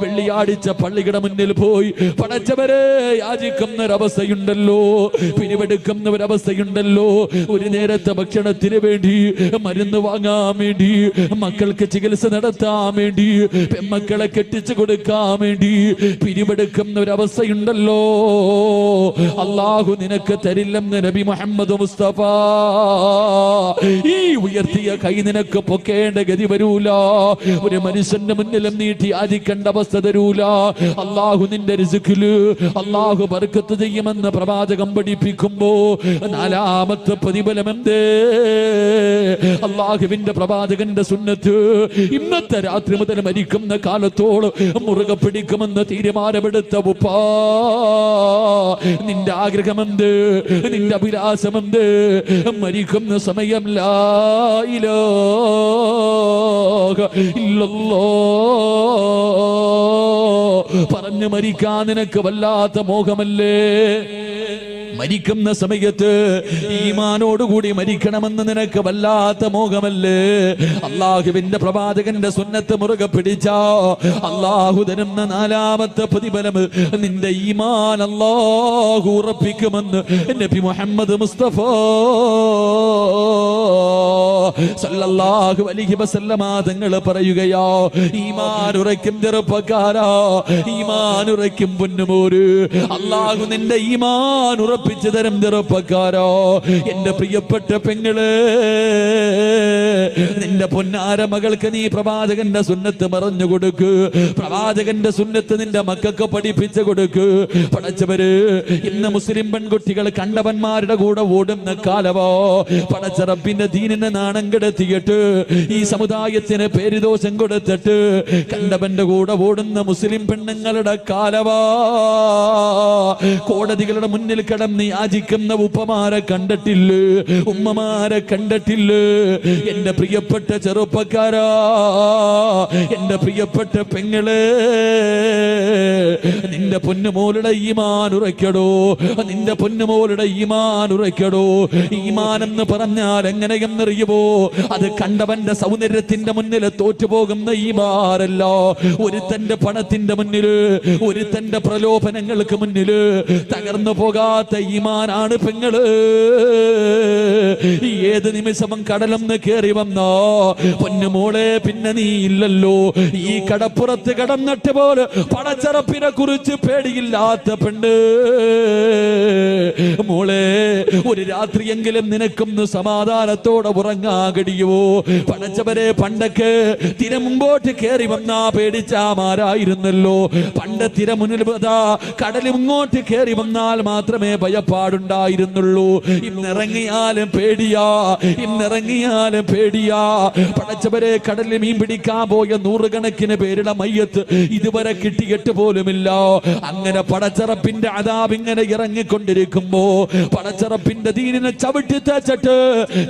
വെള്ളിയാഴ്ച പള്ളിയുടെ മുന്നിൽ പോയി പടച്ചവരെ യാചിക്കുന്ന ഒരവസ്ഥയുണ്ടല്ലോ, പിരിവെടുക്കുന്ന ഒരവസ്ഥയുണ്ടല്ലോ. ഒരു നേരത്തെ ഭക്ഷണത്തിന് വേണ്ടി, മരുന്ന് വാങ്ങാൻ വേണ്ടി, മക്കൾക്ക് ചികിത്സ നടത്താൻ വേണ്ടി, പെമ്മക്കളെ കെട്ടിച്ചു കൊടുക്കാൻ വേണ്ടി പിരിവെടുക്കുന്ന ഒരവസ്ഥയുണ്ടല്ലോ. അല്ലാഹു നിനക്ക് തരില്ലെന്ന് നബി മുഹമ്മദ് മുസ്തഫ. ഈ ഉയർത്തിയ കൈ നിനക്ക് പൊക്കേണ്ട ഗതി വരൂല. ഒരു മനുഷ്യന്റെ മുന്നിലും നീട്ടി യാചിക്കേണ്ട അവസ്ഥ തരൂല. അല്ലാഹു നിന്റെ റിസ്കില് അല്ലാഹു ബർക്കത്ത് ചെയ്യുമെന്ന് പ്രവാചകം പഠിപ്പിക്കുമ്പോ നാലാമത്തെ പ്രതിഫലം എന്തേ? അല്ലാഹുവിന്റെ പ്രവാചകന്റെ സുന്നത്ത് ഇന്നത്തെ രാത്രി മുതൽ മരിക്കുന്ന കാലത്തോളം മുറുകെ പിടിക്കുമെന്ന് തീരുമാനമെടുത്ത ഉപ്പാ, നിന്റെ ആഗ്രഹമെന്ത്? നിന്റെ അഭിലാഷമെന്ത്? മരിക്കുന്ന സമയം ലാ ഇലാഹ ഇല്ലല്ലാഹ് പറഞ്ഞു മരിക്കാൻ നിനക്ക് വല്ലാത്ത മോഹമല്ലേ? മരിക്കുന്ന സമയത്ത് ഈമാനോടുകൂടി മരിക്കണമെന്ന് നിനക്ക് വല്ലാത്ത മോഹമല്ലേ? അള്ളാഹുവിന്റെ പ്രവാചകന്റെ സുന്നത്ത് മുറുകെ പിടിച്ചോ, അള്ളാഹു തരുന്ന നാലാമത്തെ പ്രതിഫലം നിന്റെ ഈമാൻ അള്ളാഹു ഉറപ്പിക്കുമെന്ന് നബി മുഹമ്മദ് മുസ്തഫ സല്ലല്ലാഹു അലൈഹി വസല്ലമ തങ്ങൾ പറയുകയോ, ഈമാൻ ഉറയ്ക്കും ചെറുപ്പക്കാരാ, ഈമാൻ ഉറയ്ക്കും പൊന്നുമോര്, അള്ളാഹു നിന്റെ ഈമാൻ ഉറപ്പിച്ചു തരും ചെറുപ്പക്കാരോ. എന്റെ പ്രിയപ്പെട്ട പെങ്ങള്, നിന്റെ പൊന്നാര മകൾക്ക് നീ പ്രവാചകന്റെ സുന്നത്ത് പറഞ്ഞു കൊടുക്ക്, പ്രവാചകന്റെ സുന്നത്ത് നിന്റെ മക്കൾക്ക് പഠിപ്പിച്ചു കൊടുക്ക്. പടച്ചവര് ഇന്ന് മുസ്ലിം പെൺകുട്ടികൾ കണ്ടവന്മാരുടെ കൂടെ ഓടുന്ന കാലവോ, പടച്ച റബ്ബിന്റെ ദീനിനെ നാണം കെടുത്തിയിട്ട് ഈ സമുദായത്തിന് പേരുദോഷം കൊടുത്തിട്ട് കണ്ടവന്റെ കൂടെ ഓടുന്ന മുസ്ലിം പെണ്ണുങ്ങളുടെ കാലവാ. കോടതികളുടെ മുന്നിൽ കിടന്ന് യാചിക്കുന്ന ഉപ്പമാരെ കണ്ടിട്ടില്ലേ, ഉമ്മമാരെ കണ്ടിട്ടില്ലേ? എന്റെ പ്രിയപ്പെട്ട ചെറുപ്പക്കാരാ, എന്റെ പ്രിയപ്പെട്ട പെങ്ങളെ, നിന്റെ പൊന്നുമോളുടെ ഈമാൻ ഉറയ്ക്കടോ, നിന്റെ പൊന്നുമോളുടെ ഈമാൻ ഉറയ്ക്കടോ. ഈമാൻ എന്ന് പറഞ്ഞാൽ എങ്ങനെയെന്നറിയുമോ? അത് കണ്ടവന്റെ സൗന്ദര്യത്തിന്റെ മുന്നിൽ തോറ്റുപോകുന്ന ഈമാനല്ല, ഒരുത്തന്റെ പണത്തിന്റെ മുന്നില്, ഒരുത്തന്റെ പ്രലോഭനങ്ങൾക്ക് മുന്നില് തകർന്നു പോകാത്ത ഈമാനാണ് പെങ്ങള്. ഏത് നിമിഷവും കടലൊന്ന് കേറി വന്നോ പൊന്നുമോളെ, പിന്നെ നീ ഇല്ലല്ലോ. ഈ കടപ്പുറത്ത് കടന്നിട്ട് പോലെ പടച്ചറപ്പിനെ കുറിച്ച് പേടിയില്ലാത്ത പെണ്ണ് മോളെ, ഒരു രാത്രിയെങ്കിലും നിനക്കൊന്ന് സമാധാനത്തോടെ ഉറങ്ങാൻ കഴിയുമോ? പടച്ചവരെ, പണ്ടൊക്കെ തിര മുമ്പോട്ട് കയറി വന്നാ പേടിച്ചാമാരായിരുന്നല്ലോ. പണ്ട് തിര മുന്നിൽ കടൽ ഇങ്ങോട്ട് കയറി വന്നാൽ മാത്രമേ ഭയപ്പാടുണ്ടായിരുന്നുള്ളൂ. ഇന്നിറങ്ങിയാലും പേടിയാ, ഇന്നിറങ്ങിയാലും പേടിയാ. പടച്ചവരെ, കടലിൽ മീൻ പിടിക്കാൻ പോയ നൂറുകണക്കിന് പേരുടെ മയ്യത്ത് ഇതുവരെ കിട്ടിയിട്ട് പോലുമില്ല. അങ്ങനെ പടച്ചറപ്പിന്റെ അദാബ് ഇങ്ങനെ ഇറങ്ങിക്കൊണ്ടിരിക്കുമ്പോ പടച്ചറപ്പിന്റെ ദീനിനെ ചവിട്ടി തേച്ചിട്ട്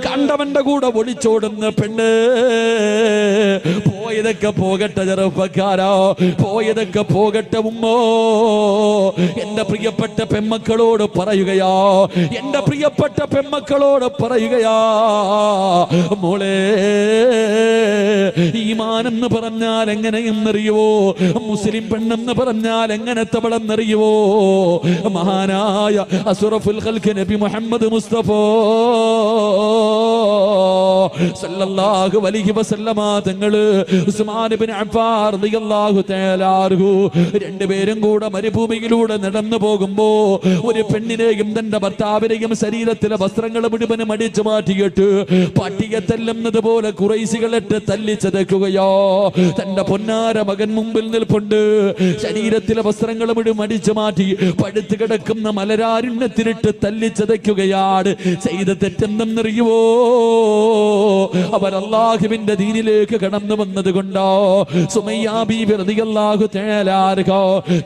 കണ്ടവന്റെ കൂടെ ഒളിച്ചോടുന്ന പെണ്ണ്, പോയതൊക്കെ പോകട്ടെ ചെറുപ്പക്കാരോ, പോയതൊക്കെ പോകട്ടെ ഉമ്മോ. എന്റെ പ്രിയപ്പെട്ട പെമ്മക്കളോട് പറയുകയാ, എന്റെ പ്രിയപ്പെട്ട പെമ്മക്കളോട് പറയുകയാ, മോളെ, ഈമാനെന്ന് പറഞ്ഞാൽ എങ്ങനെയെന്നറിയുവോ? മുസ്ലിം പെണ്ണെന്ന് പറഞ്ഞാൽ എങ്ങനത്തെവളെന്നറിയുവോ? മഹാനായ അസ്റഫുൽ ഖൽഖ് നബി മുഹമ്മദ് മുസ്തഫ സല്ലല്ലാഹു അലൈഹി വസല്ലമ തങ്ങള് ഉസ്മാൻ ഇബ്നു അഫ്ഫാൻ റളിയല്ലാഹു തആല അൻഹു രണ്ടുപേരും കൂടെ മരുഭൂമിയിലൂടെ നടന്നു പോകുമ്പോ ഒരു പെണ്ണിനെയും തന്റെ ഭർത്താവിനെയും ശരീരത്തിലെ വസ്ത്രങ്ങൾ മുഴുവനും അടിച്ചു മാറ്റിയിട്ട് പട്ടിയെ തല്ലുന്നത് പോലെ ഖുറൈശികളിട്ട് തല്ലിച്ചതയ്ക്കുകയോ. തന്റെ പൊന്നാര മകൻ മുമ്പിൽ നിൽപ്പുണ്ട്, ശരീരത്തിലെ വസ്ത്രങ്ങൾ മുഴുവൻ അടിച്ചു മാറ്റി പടുത്തു കിടക്കുന്ന മലരാരുണ്യത്തിലിട്ട് തല്ലിച്ചതയ്ക്കുകയാണ്. ചെയ്ത തെറ്റെന്തെന്നറിയുവോ? അവർ അല്ലാഹുവിന്റെ ദീനിലേക്ക് കടന്നു വന്നത് കൊണ്ടോ. സുമയ്യ ബീബി റളിയല്ലാഹു തആല അൻഹ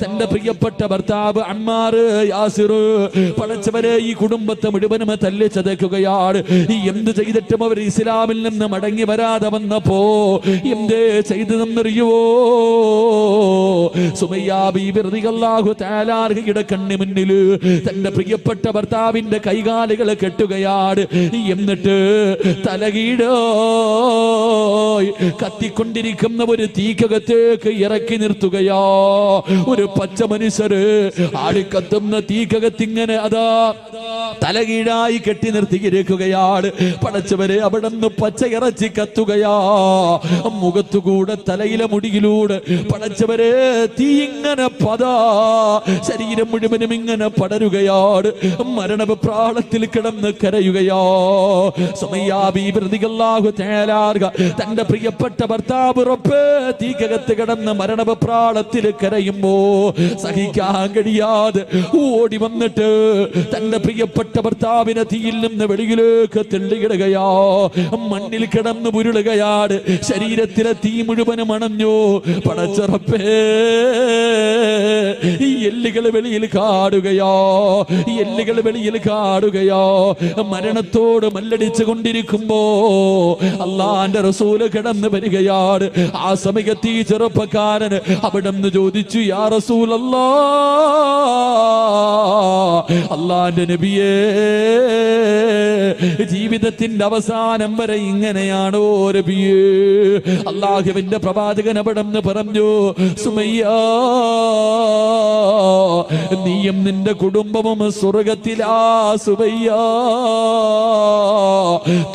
തന്റെ പ്രിയപ്പെട്ട ഭർത്താവ് അമ്മാർ യാസിർ, പടച്ചവരെ, ഈ കുടുംബത്തെ മുഴുവനും തല്ലിച്ചതയ്ക്കുകയാണ്. എന്ത് ചെയ്തിട്ടും അവർ ഇസ്ലാമിൽ നിന്ന് മടങ്ങി വരാതെ വന്നപ്പോ എന്തേ ചെയ്തതെന്നറിയുവോ? സുമയ്യ ബീബി റളിയല്ലാഹു തആല അൻഹയുടെ കണ്ണു മുന്നിൽ തന്റെ പ്രിയപ്പെട്ട ഭർത്താവിന്റെ കൈകാലുകൾ കെട്ടുകയാണ്. എന്നിട്ട് തലകീടോ കത്തിക്കൊണ്ടിരിക്കുന്ന ഒരു തീക്കകത്തേക്ക് ഇറക്കി നിർത്തുകയോ. ഒരു പച്ച മനുഷ്യര് ആടിക്കത്തുന്ന തീക്കകത്തിങ്ങനെ അതാ തലകീഴായി കെട്ടി നിർത്തിയിരിക്കുകയാണ്. പടച്ചവരെ, അവിടെ നിന്ന് പച്ച ഇറച്ചി കത്തുകയാ. മുഖത്തുകൂടെ തലയിലെ മുടിയിലൂടെ പടച്ചവരെ തീ ഇങ്ങനെ ശരീരം മുഴുവനും ഇങ്ങനെ പടരുകയാണ്. മരണപ്രാളത്തിൽ കിടന്ന് കരയുകയോ. സുമയ്യ ബീബി റളിയല്ലാഹു തആല അൻഹ തന്റെ പ്രിയപ്പെട്ട ഭർത്താവ് റബ്ബേ തീക്കകത്ത് കിടന്ന് മരണപ്രാളത്തിൽ കരയുമ്പോ സഹിക്കാൻ കഴിയാതെ ഓടി വന്നിട്ട് തന്റെ പ്രിയപ്പെട്ട ഭർത്താവിനെ തീയിൽ നിന്ന് വെളിയിലേക്ക് തെള്ളിയിടുകയോ. മണ്ണിൽ കിടന്ന് ഉരുളുകയാണ്. ശരീരത്തിലെ തീ മുഴുവനും അണഞ്ഞു. പടച്ച റബ്ബേ, ഈ എല്ലുകൾ വെളിയിൽ കാടുകയോ, ഈ എല്ലുകൾ വെളിയിൽ കാടുകയോ. മരണത്തോട് മല്ലടിച്ചു കൊണ്ടിരിക്കുമ്പോ അള്ളാന്റെ റസൂല് കിടന്ന് വരികയാണ്. ആ സമയത്ത് ഈ ചെറുപ്പക്കാരൻ അവിടെ നിന്ന് ചോദിച്ചു, യാ റസൂലല്ലാഹ്, അല്ലാഹുവിന്റെ നബിയേ, ജീവിതത്തിന്റെ അവസാനം വരെ ഇങ്ങനെയാണോ നബിയേ? അല്ലാഹുവിന്റെ പ്രവാചകൻ അവിടെന്ന് പറഞ്ഞു, സുമയ്യ, നീയും നിന്റെ കുടുംബവും സ്വർഗത്തിലാ സുമയ്യ,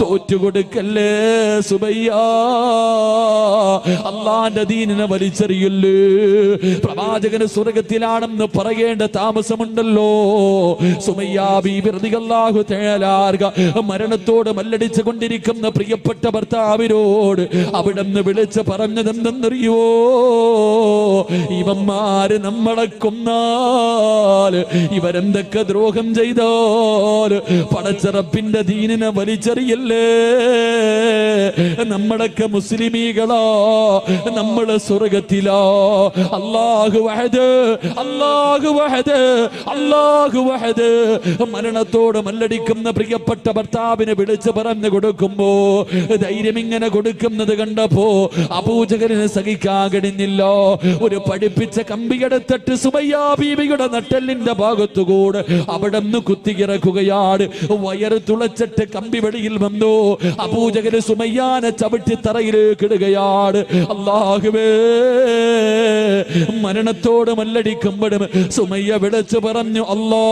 തോറ്റുകൊടുക്കല്ലേ സുമയ്യ, അല്ലാഹുവിന്റെ ദീനിനെ വലിച്ചെറിയല്ലേ. പ്രവാചകന് സ്വർഗത്തിലാണെന്ന് പറയേണ്ട താമസമുണ്ടല്ലോ. സുമയ്യ ബീബി റളിയല്ലാഹു തആല മരണത്തോട് മല്ലടിച്ചു കൊണ്ടിരിക്കുന്ന പ്രിയപ്പെട്ട ഭർത്താവിനോട് അവിടുന്ന് വിളിച്ച് പറഞ്ഞതെന്തെന്നറിയോ? ഇവന്മാര് നമ്മളെ കൊന്നാൽ, ഇവരെന്തൊക്കെ ദ്രോഹം ചെയ്താൽ പടച്ചറപ്പിന്റെ ദീനിനെ വലിച്ചെറിയല്ലേ. നമ്മളൊക്കെ മുസ്ലിമീകളോ, നമ്മള് സ്വർഗത്തിലോ. അല്ലാഹു വഹദ്, അല്ലാഹു വഹദ്, അല്ലാഹു വഹദ്. മരണത്തോട് മല്ലടിക്കുന്ന പ്രിയപ്പെട്ട ഭർത്താവിനെ വിളിച്ച് പറഞ്ഞു കൊടുക്കുമ്പോ ധൈര്യം ഇങ്ങനെ കൊടുക്കുന്നത് കണ്ടപ്പോ അബൂജഹലിന് സഹിക്കാൻ കഴിഞ്ഞില്ല. ഒരു പഠിപ്പിച്ച കമ്പിയെടുത്തിട്ട് സുമയ്യ ബീവിയുടെ നട്ടെല്ലിന്റെ ഭാഗത്തുകൂടെ അവിടെ നിന്ന് കുത്തിയിറക്കുകയാണ്. വയറ് തുളച്ചിട്ട് കമ്പി വെളിയിൽ വന്നു. അബൂജഹല് സുമയ്യാനെ ചവിട്ടി തറയിലേക്ക് ഇടുകയാണ്. അല്ലാഹുവേ, മരണത്തോട് മല്ലടിക്കുമ്പോഴും സുമയ്യ വിളിച്ചു പറഞ്ഞു, അല്ലാഹു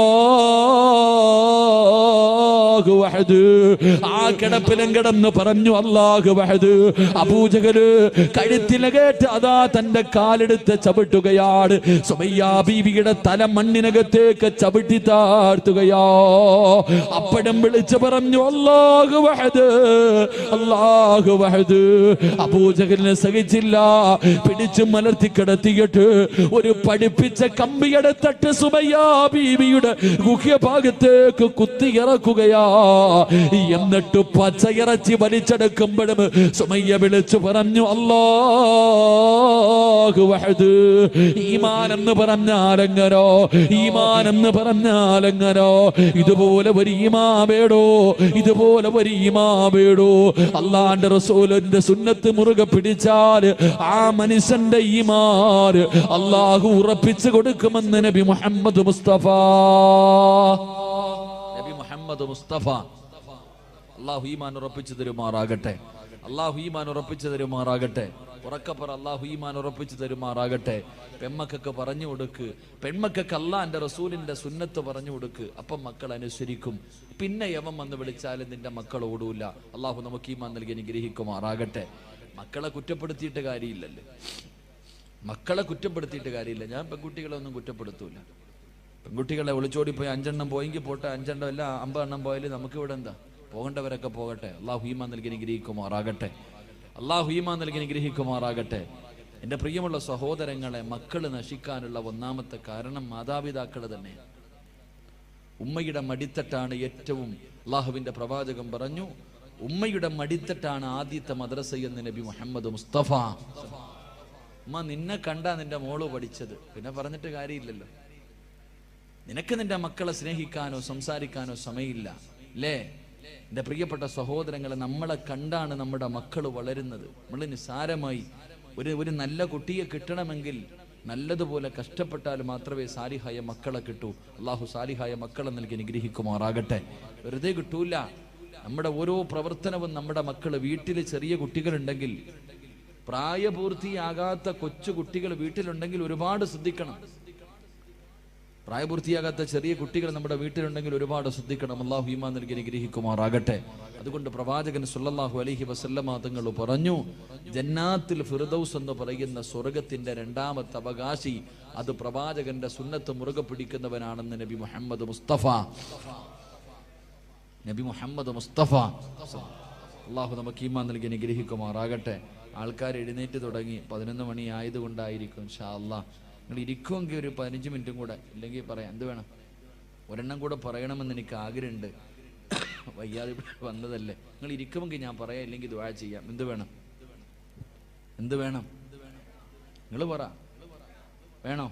വഹദ്. ആ കിടപ്പിലും കിടന്ന് പറഞ്ഞു, അല്ലാഹു വഹദ്. അബൂജഹല് കഴുത്തിലെ കേട്ട് അതാ തന്റെ കാലെടുത്ത് ചവിട്ടുകയാണ്. സുമയ്യ ബീവിയുടെ തല മണ്ണിനകത്തേക്ക് ചവിട്ടി താഴ്ത്തുകയോ. അപ്പഴും വിളിച്ചു പറഞ്ഞു, അല്ലാഹു വഹദ്, അല്ലാഹു വഹദ്. അബൂജഹലിനെ സഹിച്ചില്ല. പിടിച്ചു മലർത്തി കിടത്തിയിട്ട് ഒരു പഠിപ്പിച്ച കമ്പിയെടുത്തിട്ട് സുമയ്യ ബീവിയുടെ ഗുഹ്യഭാഗത്തേക്ക് കുത്തിയിറക്കുകയാ. എന്നിട്ട് പച്ചയിറച്ചി വലിച്ചെടുക്കുമ്പോഴും സുമയ്യ വിളിച്ചു പറഞ്ഞു, അല്ലാഹു വഹദ്. ഈമാൻ എന്ന് പറഞ്ഞാലെങ്ങനോ, ഈമാൻ എന്ന് പറഞ്ഞാലെങ്ങനോ. ഇതുപോലെ ഒരു ഈമാവേടോ, ഇതുപോലെ ഒരു ഈമാവേടോ. അല്ലാഹുവിന്റെ റസൂലിന്റെ സുന്നത്ത് മുറുകെ പിടിച്ചാൽ ആ മനുഷ്യന്റെ ഈമാൻ അല്ലാഹു ഉറപ്പിച്ചു കൊടുക്കുമെന്ന് നബി മുഹമ്മദ് മുസ്തഫ. നബി മുഹമ്മദ് മുസ്തഫ. അല്ലാഹു ഈമാൻ ഉറപ്പിച്ചു തരുമാറാകട്ടെ. അല്ലാഹു ഈമാൻ ഉറപ്പിച്ചു തരുമാറാകട്ടെ. ഉറക്കപ്പറ, അല്ലാഹു ഈമാൻ ഉറപ്പിച്ചു തരുമാറാകട്ടെ. പെൺമക്കൾക്ക് പറഞ്ഞു കൊടുക്ക്, പെൺമക്കൾക്ക് അല്ലാഹുവിന്റെ റസൂലിന്റെ സുന്നത്ത് പറഞ്ഞു കൊടുക്ക്. അപ്പം മക്കൾ അനുസരിക്കും. പിന്നെ യവൻ വന്ന് വിളിച്ചാലും നിന്റെ മക്കൾ ഓടൂല. അല്ലാഹു നമുക്ക് ഈമാൻ നൽകി അനുഗ്രഹിക്കുമാറാകട്ടെ. മക്കളെ കുറ്റപ്പെടുത്തിയിട്ട് കാര്യമില്ലല്ലോ, മക്കളെ കുറ്റപ്പെടുത്തിയിട്ട് കാര്യമില്ല. ഞാൻ പെൺകുട്ടികളെ ഒന്നും കുറ്റപ്പെടുത്തൂല. പെൺകുട്ടികളെ ഒളിച്ചോടിപ്പോയി 5 എണ്ണം പോയെങ്കിൽ പോട്ടെ, 5 എണ്ണം അല്ല 50 എണ്ണം പോയാലും നമുക്ക് ഇവിടെ എന്താ, പോകേണ്ടവരൊക്കെ പോകട്ടെ. അല്ലാഹു ഈമാൻ നൽകി അനുഗ്രഹിക്കുമാറാകട്ടെ. അല്ലാഹു ഈമാൻ നൽകി അനുഗ്രഹിക്കുമാറാകട്ടെ. എൻ്റെ പ്രിയമുള്ള സഹോദരങ്ങളെ, മക്കള് നശിക്കാനുള്ള ഒന്നാമത്തെ കാരണം മാതാപിതാക്കൾ തന്നെ. ഉമ്മയുടെ മടിത്തട്ടാണ് ഏറ്റവും, അല്ലാഹുവിന്റെ പ്രവാചകൻ പറഞ്ഞു, ഉമ്മയുടെ മടിത്തട്ടാണ് ആദ്യത്തെ മദ്രസ എന്ന് നബി മുഹമ്മദ് മുസ്തഫ. ഉമ്മ നിന്നെ കണ്ടാ നിന്റെ മോള് പഠിച്ചത്, പിന്നെ പറഞ്ഞിട്ട് കാര്യമില്ലല്ലോ. നിനക്ക് നിന്റെ മക്കളെ സ്നേഹിക്കാനോ സംസാരിക്കാനോ സമയമില്ല അല്ലേ? എൻ്റെ പ്രിയപ്പെട്ട സഹോദരങ്ങളെ, നമ്മളെ കണ്ടാണ് നമ്മുടെ മക്കൾ വളരുന്നത്. നമ്മൾ നിസ്സാരമായി ഒരു നല്ല കുട്ടിയെ കിട്ടണമെങ്കിൽ നല്ലതുപോലെ കഷ്ടപ്പെട്ടാൽ മാത്രമേ സാലിഹായ മക്കളെ കിട്ടൂ. അല്ലാഹു സാലിഹായ മക്കളെ നൽകി അനുഗ്രഹിക്കുമാറാകട്ടെ. വെറുതെ കിട്ടൂല. നമ്മുടെ ഓരോ പ്രവർത്തനവും നമ്മുടെ മക്കൾ, വീട്ടിൽ ചെറിയ കുട്ടികളുണ്ടെങ്കിൽ, പ്രായപൂർത്തിയാകാത്ത കൊച്ചു കുട്ടികൾ വീട്ടിലുണ്ടെങ്കിൽ ഒരുപാട് ശ്രദ്ധിക്കണം. പ്രായപൂർത്തിയാകാത്ത ചെറിയ കുട്ടികൾ നമ്മുടെ വീട്ടിലുണ്ടെങ്കിൽ ഒരുപാട് ശ്രദ്ധിക്കണം. അല്ലാഹു ഈമാൻ നൽകി അനുഗ്രഹിക്കുമാറാകട്ടെ. അതുകൊണ്ട് പ്രവാചകൻ സല്ലല്ലാഹു അലൈഹി വസല്ലമ തങ്ങൾ പറഞ്ഞു, ജന്നാത്തുൽ ഫിർദൗസ് എന്ന് പറയുന്ന സ്വർഗത്തിന്റെ 2ാമത്തെ അവകാശി അത് പ്രവാചകന്റെ സുന്നത്ത് മുറുകെ പിടിക്കുന്നവനാണെന്ന് നബി മുഹമ്മദ് മുസ്തഫ. നബി മുഹമ്മദ് മുസ്തഫ. അല്ലാഹു നമുക്ക് ഈമാൻ നൽകി അനുഗ്രഹിക്കുമാറാകട്ടെ. ആൾക്കാർ എഴുന്നേറ്റ് തുടങ്ങി. 11 മണി ആയതുകൊണ്ടായിരിക്കും. ഇൻഷാ അല്ലാഹ് നിങ്ങൾ ഇരിക്കുമെങ്കിൽ ഒരു 15 മിനിറ്റും കൂടെ, ഇല്ലെങ്കിൽ പറയാം. എന്ത് വേണം? ഒരെണ്ണം കൂടെ പറയണമെന്ന് എനിക്ക് ആഗ്രഹമുണ്ട്. വയ്യാതെ വന്നതല്ലേ. നിങ്ങൾ ഇരിക്കുമെങ്കിൽ ഞാൻ പറയാം, ഇല്ലെങ്കിൽ ദുആ ചെയ്യാം. എന്ത് വേണം? എന്ത് വേണം? നിങ്ങൾ പറ. വേണോ?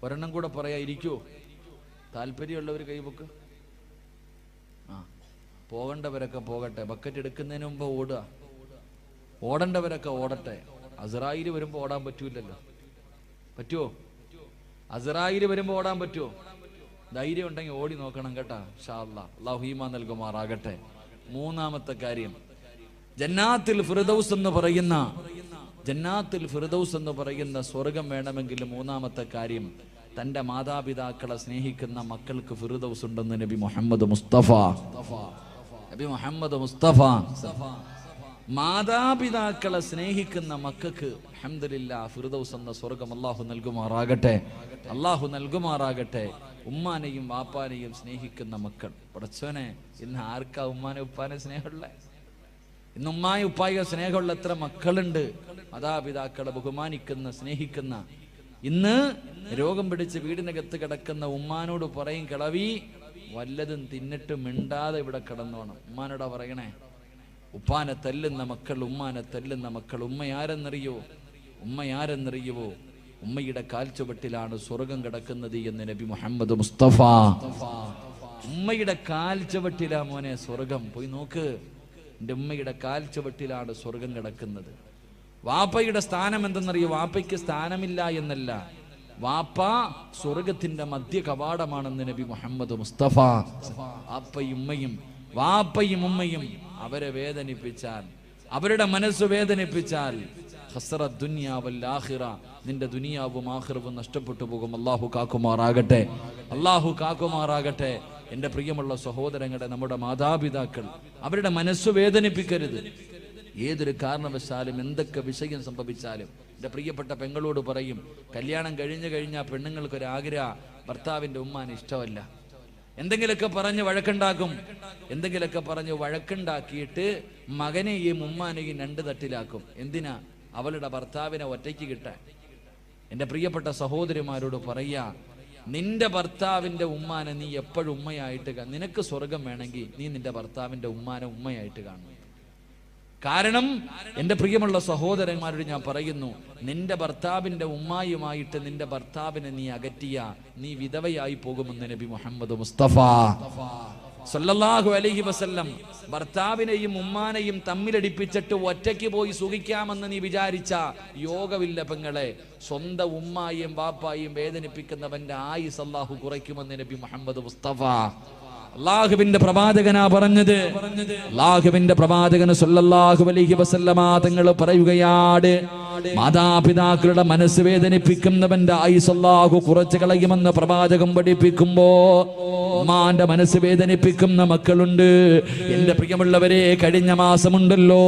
ഒരെണ്ണം കൂടെ പറയാ. ഇരിക്കുവോ? താല്പര്യമുള്ളവർ കൈപൊക്ക്. ആ, പോകേണ്ടവരൊക്കെ പോകട്ടെ. ബക്കറ്റ് എടുക്കുന്നതിന് മുമ്പ് ഓടുക. ഓടേണ്ടവരൊക്കെ ഓടട്ടെ. അസ്രായിൽ വരുമ്പോൾ ഓടാൻ പറ്റൂലല്ലോ. പറ്റുമോ? അസ്രായിൽ വരുമ്പോൾ ഓടാൻ പറ്റുമോ? ധൈര്യം ഉണ്ടെങ്കിൽ ഓടി നോക്കണം കേട്ടാ. ഇൻഷാ അല്ലാഹ് അല്ലാഹു ഈമാൻ നൽകുമാറാകട്ടെ. മൂന്നാമത്തെ കാര്യം, ജന്നാത്തുൽ ഫിർദൗസ് എന്ന് പറയുന്ന സ്വർഗം വേണമെങ്കിൽ മൂന്നാമത്തെ കാര്യം, തന്റെ മാതാപിതാക്കളെ സ്നേഹിക്കുന്ന മക്കൾക്ക് ഫിർദൗസ് ഉണ്ടെന്ന് നബി മുഹമ്മദ് മുസ്തഫ. മാതാപിതാക്കളെ സ്നേഹിക്കുന്ന മക്കൾക്ക് അൽഹംദുലില്ലാഹ് ഫിർദൗസ് എന്ന സ്വർഗം അല്ലാഹു നൽകുമാറാകട്ടെ. ഉമ്മാനെയും വാപ്പാനെയും സ്നേഹിക്കുന്ന മക്കൾ, പടച്ചോനെ ഇന്ന് ആർക്കാ ഉമ്മാനെ ഉപ്പാനെ സ്നേഹമുള്ള? ഇന്ന് ഉമ്മായി ഉപ്പായ സ്നേഹമുള്ള എത്ര മക്കളുണ്ട്? മാതാപിതാക്കളെ ബഹുമാനിക്കുന്ന സ്നേഹിക്കുന്ന. ഇന്ന് രോഗം പിടിച്ച് വീടിനകത്ത് കിടക്കുന്ന ഉമ്മാനോട് പറയും, കിളവി വല്ലതും തിന്നിട്ട് മിണ്ടാതെ ഇവിടെ കിടന്നോണം. ഉമ്മാനോടാ പറയണേ. ഉപ്പാനെ തല്ലുന്ന മക്കൾ, ഉമ്മാനെ തല്ലുന്ന മക്കൾ. ഉമ്മയാരെന്നറിയുവോ? ഉമ്മയുടെ കാൽച്ചുവട്ടിലാണ് സ്വർഗം കിടക്കുന്നത് എന്ന് നബി മുഹമ്മദ് മുസ്തഫ. ഉമ്മയുടെ കാൽച്ചുവട്ടിലാ മോനെ സ്വർഗം. പോയി നോക്ക്, എൻ്റെ ഉമ്മയുടെ കാൽച്ചുവട്ടിലാണ് സ്വർഗം കിടക്കുന്നത്. വാപ്പയുടെ സ്ഥാനം എന്തെന്നറിയോ? വാപ്പയ്ക്ക് സ്ഥാനമില്ല എന്നല്ല, വാപ്പ സ്വർഗത്തിന്റെ മധ്യ കവാടമാണെന്ന് നബി മുഹമ്മദ് മുസ്തഫ. വാപ്പയും ഉമ്മയും അവരെ വേദനിപ്പിച്ചാൽ, അവരുടെ മനസ്സ് വേദനിപ്പിച്ചാൽ, ഖസ്റത് ദുനിയ വൽ ആഖിറ, നിന്റെ ദുനിയാവും ആഖിറവും നഷ്ടപ്പെട്ടു പോകും. അല്ലാഹു കാക്കുമാറാകട്ടെ. എൻ്റെ പ്രിയമുള്ള സഹോദരങ്ങളെ, നമ്മുടെ മാതാപിതാക്കൾ, അവരുടെ മനസ്സ് വേദനിപ്പിക്കരുത്. ഏതൊരു കാരണവശാലും എന്തൊക്കെ വിഷയം സംഭവിച്ചാലും എൻ്റെ പ്രിയപ്പെട്ട പെങ്ങളോട് പറയും, കല്യാണം കഴിഞ്ഞാൽ പെണ്ണുങ്ങൾക്കൊരാഗ്രഹം, ഭർത്താവിൻ്റെ ഉമ്മാനെ ഇഷ്ടമല്ല. എന്തെങ്കിലുമൊക്കെ പറഞ്ഞ് വഴക്കുണ്ടാക്കിയിട്ട് മകനെയും ഉമ്മാനെയും രണ്ട് തട്ടിലാക്കും. എന്തിനാ? അവളുടെ ഭർത്താവിനെ ഒറ്റയ്ക്ക് കിട്ടാൻ. എൻ്റെ പ്രിയപ്പെട്ട സഹോദരിമാരോട് പറയാ, നിന്റെ ഭർത്താവിൻ്റെ ഉമ്മാനെ നീ എപ്പോഴും ഉമ്മയായിട്ട് നിനക്ക് സ്വർഗം വേണമെങ്കിൽ നീ നിന്റെ ഭർത്താവിൻ്റെ ഉമ്മാനെ ഉമ്മയായിട്ട് കാണും. കാരണം എൻ്റെ പ്രിയമുള്ള സഹോദരന്മാരോട് ഞാൻ പറയുന്നു, നിന്റെ ഭർത്താവിൻ്റെ ഉമ്മായുമായിട്ട് നിന്റെ ഭർത്താവിനെ നീ അകറ്റിയ നീ വിധവയായി പോകുമെന്ന് നബി മുഹമ്മദ് മുസ്തഫ സല്ലല്ലാഹു അലൈഹി വസല്ലം. ഭർത്താവിനെയും ഉമ്മാനെയും തമ്മിലടിപ്പിച്ചിട്ട് ഒറ്റയ്ക്ക് പോയി സുഖിക്കാമെന്ന് നീ വിചാരിച്ച യോഗമില്ല പെങ്ങളെ. സ്വന്തം ഉമ്മായും ബാപ്പായും വേദനിപ്പിക്കുന്നവന്റെ ആയുസ് അല്ലാഹു കുറയ്ക്കുമെന്ന് നബി മുഹമ്മദ് മുസ്തഫ. അല്ലാഹുവിന്റെ പ്രവാചകനാ പറഞ്ഞത്. അല്ലാഹുവിന്റെ പ്രവാചകൻ സല്ലല്ലാഹു അലൈഹി വസല്ലമ തങ്ങൾ പറയുകയാണ്, മാതാപിതാക്കളുടെ മനസ്സ് വേദനിപ്പിക്കുന്നവന്റെ ആയുസ് അല്ലാഹു കുറച്ച് കളയുമെന്ന് പ്രവാചകൻ പഠിപ്പിക്കുമ്പോ, ഉമ്മാന്റെ മനസ്സ് വേദനിപ്പിക്കുന്ന മക്കളുണ്ട്. എന്റെ പ്രിയമുള്ളവരെ, കഴിഞ്ഞ മാസമുണ്ടല്ലോ,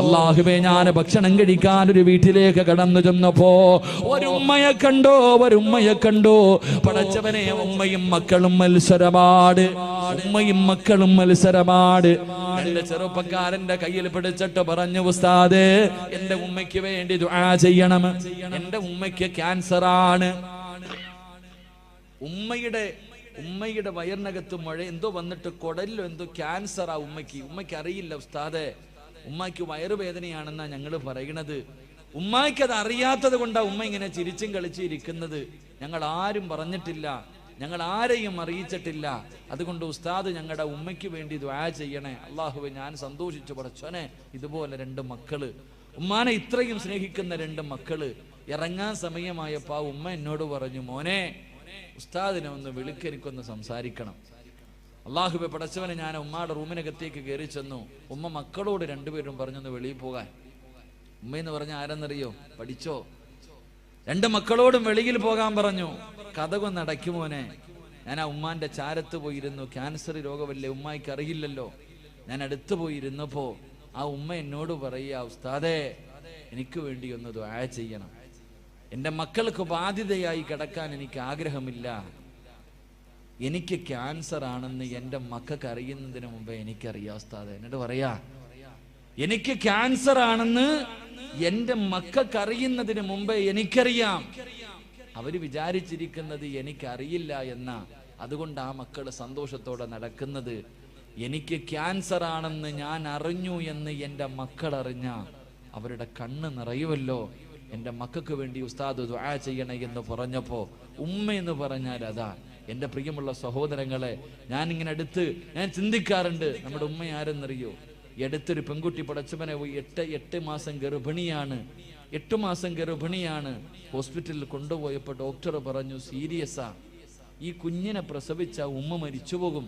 അല്ലാഹുവേ, ഞാൻ ഭക്ഷണം കഴിക്കാൻ ഒരു വീട്ടിലേക്ക് കടന്നു ചെന്നപ്പോ ഒരുമ്മയെ കണ്ടോ. പടച്ചവനെ, ഉമ്മയും മക്കളും മത്സരമാണ്. എന്റെ ചെറുപ്പക്കാരന്റെ കയ്യിൽ പിടിച്ചിട്ട് പറഞ്ഞു, ഉസ്താദ് എന്റെ ഉമ്മയ്ക്ക് വേണ്ടി ദുആ ചെയ്യണം, എന്റെ ഉമ്മയ്ക്ക് ക്യാൻസർ ആണ്. ഉമ്മയുടെ വയറിനകത്ത് മുഴ എന്തോ വന്നിട്ട് കുടലിലോ എന്തോ ക്യാൻസറാ ഉമ്മയ്ക്ക് അറിയില്ല ഉസ്താദെ. ഉമ്മയ്ക്ക് വയറുവേദനയാണെന്നാ ഞങ്ങൾ പറയണത്. ഉമ്മയ്ക്ക് അത് അറിയാത്തത് കൊണ്ടാ ഉമ്മ ഇങ്ങനെ ചിരിച്ചും കളിച്ചിരിക്കുന്നത്. ഞങ്ങൾ ആരും പറഞ്ഞിട്ടില്ല, ഞങ്ങൾ ആരെയും അറിയിച്ചിട്ടില്ല. അതുകൊണ്ട് ഉസ്താദ് ഞങ്ങളുടെ ഉമ്മയ്ക്ക് വേണ്ടി ദുആ ചെയ്യണേ. അല്ലാഹുവേ, ഞാൻ സന്തോഷിച്ചു പടച്ചോനെ, ഇതുപോലെ രണ്ട് മക്കള്, ഉമ്മാനെ ഇത്രയും സ്നേഹിക്കുന്ന രണ്ട് മക്കള്. ഇറങ്ങാൻ സമയമായപ്പോ ഉമ്മ എന്നോട് പറഞ്ഞു, മോനെ ഉസ്താദിനെ ഒന്ന് വിളിക്കെനിക്കൊന്ന് സംസാരിക്കണം. അല്ലാഹുവേ പടച്ചവനെ, ഞാൻ ഉമ്മയുടെ റൂമിനകത്തേക്ക് കയറി ചെന്നു. ഉമ്മ മക്കളോട് രണ്ടുപേരും പറഞ്ഞൊന്ന് വെളിയിൽ പോകാൻ. ഉമ്മയെന്ന് പറഞ്ഞ ആരെന്നറിയോ? പഠിച്ചോ. രണ്ട് മക്കളോടും വെളിയിൽ പോകാൻ പറഞ്ഞു. കഥകൊന്ന് അടയ്ക്കുമോനെ. ഞാൻ ആ ഉമ്മാന്റെ ചാരത്ത് പോയിരുന്നു. ക്യാൻസർ രോഗമല്ലേ, ഉമ്മായിക്ക് അറിയില്ലല്ലോ. ഞാൻ അടുത്ത് പോയിരുന്നപ്പോ ആ ഉമ്മ എന്നോട് പറയുക, ഉസ്താദേ എനിക്ക് വേണ്ടി ഒന്ന് ദുആ ചെയ്യണം. എൻ്റെ മക്കൾക്ക് ബാധ്യതയായി കിടക്കാൻ എനിക്ക് ആഗ്രഹമില്ല. എനിക്ക് ക്യാൻസർ ആണെന്ന് എൻ്റെ മക്കൾക്ക് അറിയുന്നതിന് മുമ്പേ എനിക്കറിയാം ഉസ്താദേ. എന്നിട്ട് പറയാ, എനിക്ക് ക്യാൻസർ ആണെന്ന് എൻ്റെ മക്കൾക്ക് അറിയുന്നതിന് മുമ്പേ എനിക്കറിയാം. അവര് വിചാരിച്ചിരിക്കുന്നത് എനിക്കറിയില്ല എന്നാ. അതുകൊണ്ട് ആ മക്കള് സന്തോഷത്തോടെ നടക്കുന്നത്. എനിക്ക് ക്യാൻസർ ആണെന്ന് ഞാൻ അറിഞ്ഞു എന്ന് എൻ്റെ മക്കൾ അറിഞ്ഞ അവരുടെ കണ്ണ് നിറയുമല്ലോ. എൻ്റെ മക്കൾക്ക് വേണ്ടി ഉസ്താദ് ദുആ ചെയ്യണേ എന്ന് പറഞ്ഞപ്പോ ഉമ്മ എന്ന് പറഞ്ഞാൽ അതാ. എൻ്റെ പ്രിയമുള്ള സഹോദരങ്ങളെ, ഞാൻ ചിന്തിക്കാറുണ്ട്, നമ്മുടെ ഉമ്മ ആരെന്നറിയോ? അടുത്തൊരു പെൺകുട്ടി പടച്ചവനെ 8 മാസം ഗർഭിണിയാണ്. 8 മാസം ഗർഭിണിയാണ്. ഹോസ്പിറ്റലിൽ കൊണ്ടുപോയപ്പോൾ ഡോക്ടർ പറഞ്ഞു സീരിയസാ. ഈ കുഞ്ഞിനെ പ്രസവിച്ച ഉമ്മ മരിച്ചു പോകും.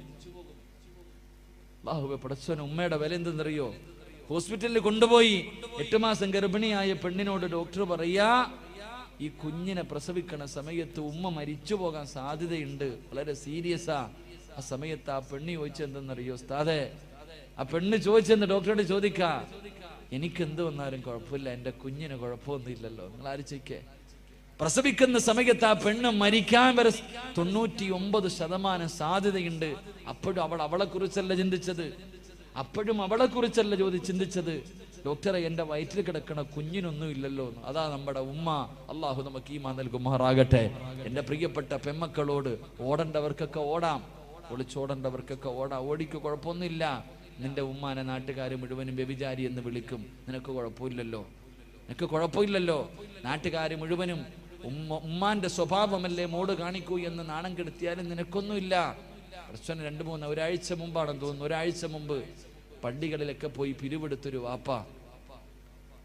അല്ലാഹുവേ പടച്ചോനെ, ഉമ്മയുടെ വില എന്തെന്നറിയോ? ഹോസ്പിറ്റലിൽ കൊണ്ടുപോയി 8 മാസം ഗർഭിണിയായ പെണ്ണിനോട് ഡോക്ടർ പറയാ, ഈ കുഞ്ഞിനെ പ്രസവിക്കണ സമയത്ത് ഉമ്മ മരിച്ചു പോകാൻ സാധ്യതയുണ്ട്, വളരെ സീരിയസാ. ആ സമയത്ത് ആ പെണ്ണ് ചോദിച്ചെന്തെന്നറിയോ ഉസ്താദേ? ആ പെണ്ണ് ചോദിച്ചെന്ന് ഡോക്ടറോട് ചോദിക്കാ, എനിക്ക് എന്ത് വന്നാലും കുഴപ്പമില്ല, എൻ്റെ കുഞ്ഞിന് കുഴപ്പമൊന്നുമില്ലല്ലോ. നിങ്ങൾ ആലോചിക്കേ, പ്രസവിക്കുന്ന സമയത്ത് ആ പെണ്ണ് മരിക്കാൻ വരെ 99% സാധ്യതയുണ്ട്. അപ്പോഴും അവളെ കുറിച്ചല്ല ചിന്തിച്ചത്, ചിന്തിച്ചത് ഡോക്ടറെ, എൻ്റെ വയറ്റിൽ കിടക്കണ കുഞ്ഞിനൊന്നും ഇല്ലല്ലോ. അതാ നമ്മുടെ ഉമ്മ. അള്ളാഹു നമുക്ക് ഈമാൻ നൽകുമാറാകട്ടെ. എൻ്റെ പ്രിയപ്പെട്ട പെമ്മക്കളോട്, ഓടേണ്ടവർക്കൊക്കെ ഓടാം, ഒളിച്ചോടേണ്ടവർക്കൊക്കെ ഓടാം. ഓടിക്ക് കുഴപ്പമൊന്നുമില്ല. നിന്റെ ഉമ്മാനെ നാട്ടുകാർ മുഴുവനും വ്യഭിചാരി എന്ന് വിളിക്കും, നിനക്ക് കുഴപ്പമില്ലല്ലോ. നാട്ടുകാർ മുഴുവനും ഉമ്മാന്റെ സ്വഭാവമല്ലേ മോട് കാണിക്കൂ എന്ന് നാണം കെടുത്തിയാലും നിനക്കൊന്നുമില്ല. പ്രശ്നം 2-3 ഒരാഴ്ച മുമ്പാണെന്ന് തോന്നുന്നു, ഒരാഴ്ച മുമ്പ് പള്ളികളിലൊക്കെ പോയി പിരിവെടുത്തൊരു വാപ്പ.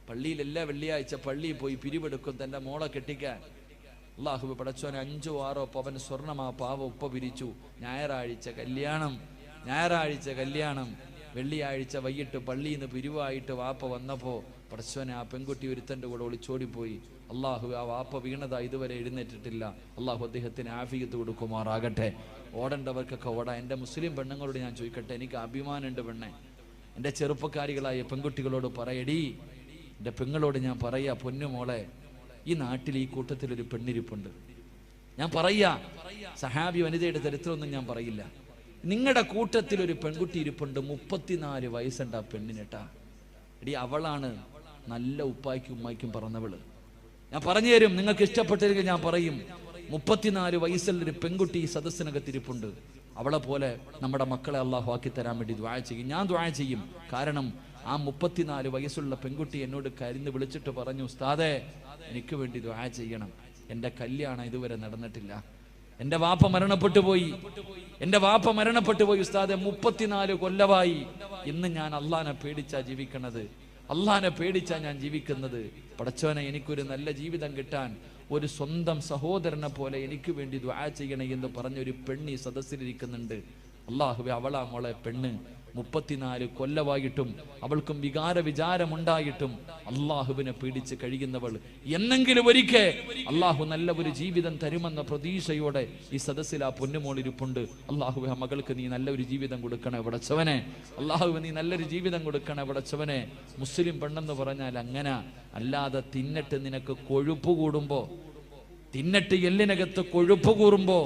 പള്ളിയിൽ എല്ലാ വെള്ളിയാഴ്ച പള്ളിയിൽ പോയി പിരിവെടുക്കും തന്റെ മോളെ കെട്ടിക്കാൻ. അല്ലാഹു പടച്ചോനെ 5-6 പവൻ സ്വർണം ആ പാവ ഉപ്പ പിരിച്ചു. ഞായറാഴ്ച കല്യാണം, വെള്ളിയാഴ്ച വൈകിട്ട് പള്ളിയിൽ നിന്ന് പിരിവായിട്ട് വാപ്പ വന്നപ്പോ പടച്ചോനെ, ആ പെൺകുട്ടി ഒരുത്തന്റെ കൂടെ ഒളിച്ചോടിപ്പോയി. അള്ളാഹു ആ വാപ്പ വീണതാ ഇതുവരെ എഴുന്നേറ്റിട്ടില്ല. അള്ളാഹു അദ്ദേഹത്തിന് ആഫിയത്ത് കൊടുക്കുമാറാകട്ടെ. ഓടേണ്ടവർക്കൊക്കെ ഓടാ. എൻ്റെ മുസ്ലിം പെണ്ണുങ്ങളോട് ഞാൻ ചോദിക്കട്ടെ, എനിക്ക് അഭിമാനമുണ്ട് പെണ്ണെ. എൻ്റെ ചെറുപ്പക്കാരികളായ പെൺകുട്ടികളോട് പറയടി, എൻ്റെ പെങ്ങളോട് ഞാൻ പറയാ, പൊന്നുമോളെ, ഈ നാട്ടിൽ ഈ കൂട്ടത്തിലൊരു പെണ്ണിരിപ്പുണ്ട്. ഞാൻ പറയാ, സഹാബി വനിതയുടെ ചരിത്രമൊന്നും ഞാൻ പറയില്ല. നിങ്ങളുടെ കൂട്ടത്തിൽ ഒരു പെൺകുട്ടി ഇരിപ്പുണ്ട്, 34 വയസ്സുണ്ട് ആ പെണ്ണിനെട്ടാ. എടി, അവളാണ് നല്ല ഉപ്പായ്ക്കും ഉമ്മായ്ക്കും പറഞ്ഞവള്. ഞാൻ പറഞ്ഞു തരും, നിങ്ങൾക്ക് ഇഷ്ടപ്പെട്ടില്ലെങ്കിൽ ഞാൻ പറയും. 34 വയസ്സുള്ളൊരു പെൺകുട്ടി ഈ സദസ്സിനകത്തിരിപ്പുണ്ട്. അവളെ പോലെ നമ്മുടെ മക്കളെ അള്ളാഹു ആക്കി തരാൻ വേണ്ടി ദുആ ചെയ്യും. ഞാൻ ദുആ ചെയ്യും. കാരണം ആ 34 വയസ്സുള്ള പെൺകുട്ടി എന്നോട് കരുന്ന് വിളിച്ചിട്ട് പറഞ്ഞു, ഉസ്താദേ, എനിക്ക് വേണ്ടി ദുആ ചെയ്യണം, എൻ്റെ കല്യാണം ഇതുവരെ നടന്നിട്ടില്ല, എൻ്റെ വാപ്പ മരണപ്പെട്ടു പോയി ഉസ്താദെ, 34 കൊല്ലമായി. ഇന്ന് ഞാൻ അള്ളാനെ പേടിച്ചാ ഞാൻ ജീവിക്കുന്നത്. പടച്ചോനെ, എനിക്കൊരു നല്ല ജീവിതം കിട്ടാൻ ഒരു സ്വന്തം സഹോദരനെ പോലെ എനിക്ക് വേണ്ടി ദുആ ചെയ്യണേ എന്ന് പറഞ്ഞൊരു പെണ്ണി സദസ്സിലിരിക്കുന്നുണ്ട്. അല്ലാഹുവേ, അവളാ മോളെ പെണ്ണ്. 34 കൊല്ലമായിട്ടും അവൾക്കും വിചാരമുണ്ടായിട്ടും അള്ളാഹുവിനെ പേടിച്ച് കഴിയുന്നവൾ. എന്നെങ്കിലും ഒരിക്കൽ അള്ളാഹു നല്ല ഒരു ജീവിതം തരുമെന്ന പ്രതീക്ഷയോടെ ഈ സദസ്സിൽ ആ പൊന്നുമോളിരിപ്പുണ്ട്. അള്ളാഹുവേ, ആ മകൾക്ക് നീ നല്ലൊരു ജീവിതം കൊടുക്കണേ പടച്ചവനെ. അള്ളാഹുവേ, നീ നല്ലൊരു ജീവിതം കൊടുക്കണേ പടച്ചവനെ. മുസ്ലിം പെണ്ണെന്ന് പറഞ്ഞാൽ അങ്ങനെ, അല്ലാതെ തിന്നിട്ട് നിനക്ക് കൊഴുപ്പ് കൂടുമ്പോ, തിന്നിട്ട് എല്ലിനകത്ത് കൊഴുപ്പ് കൂറുമ്പോ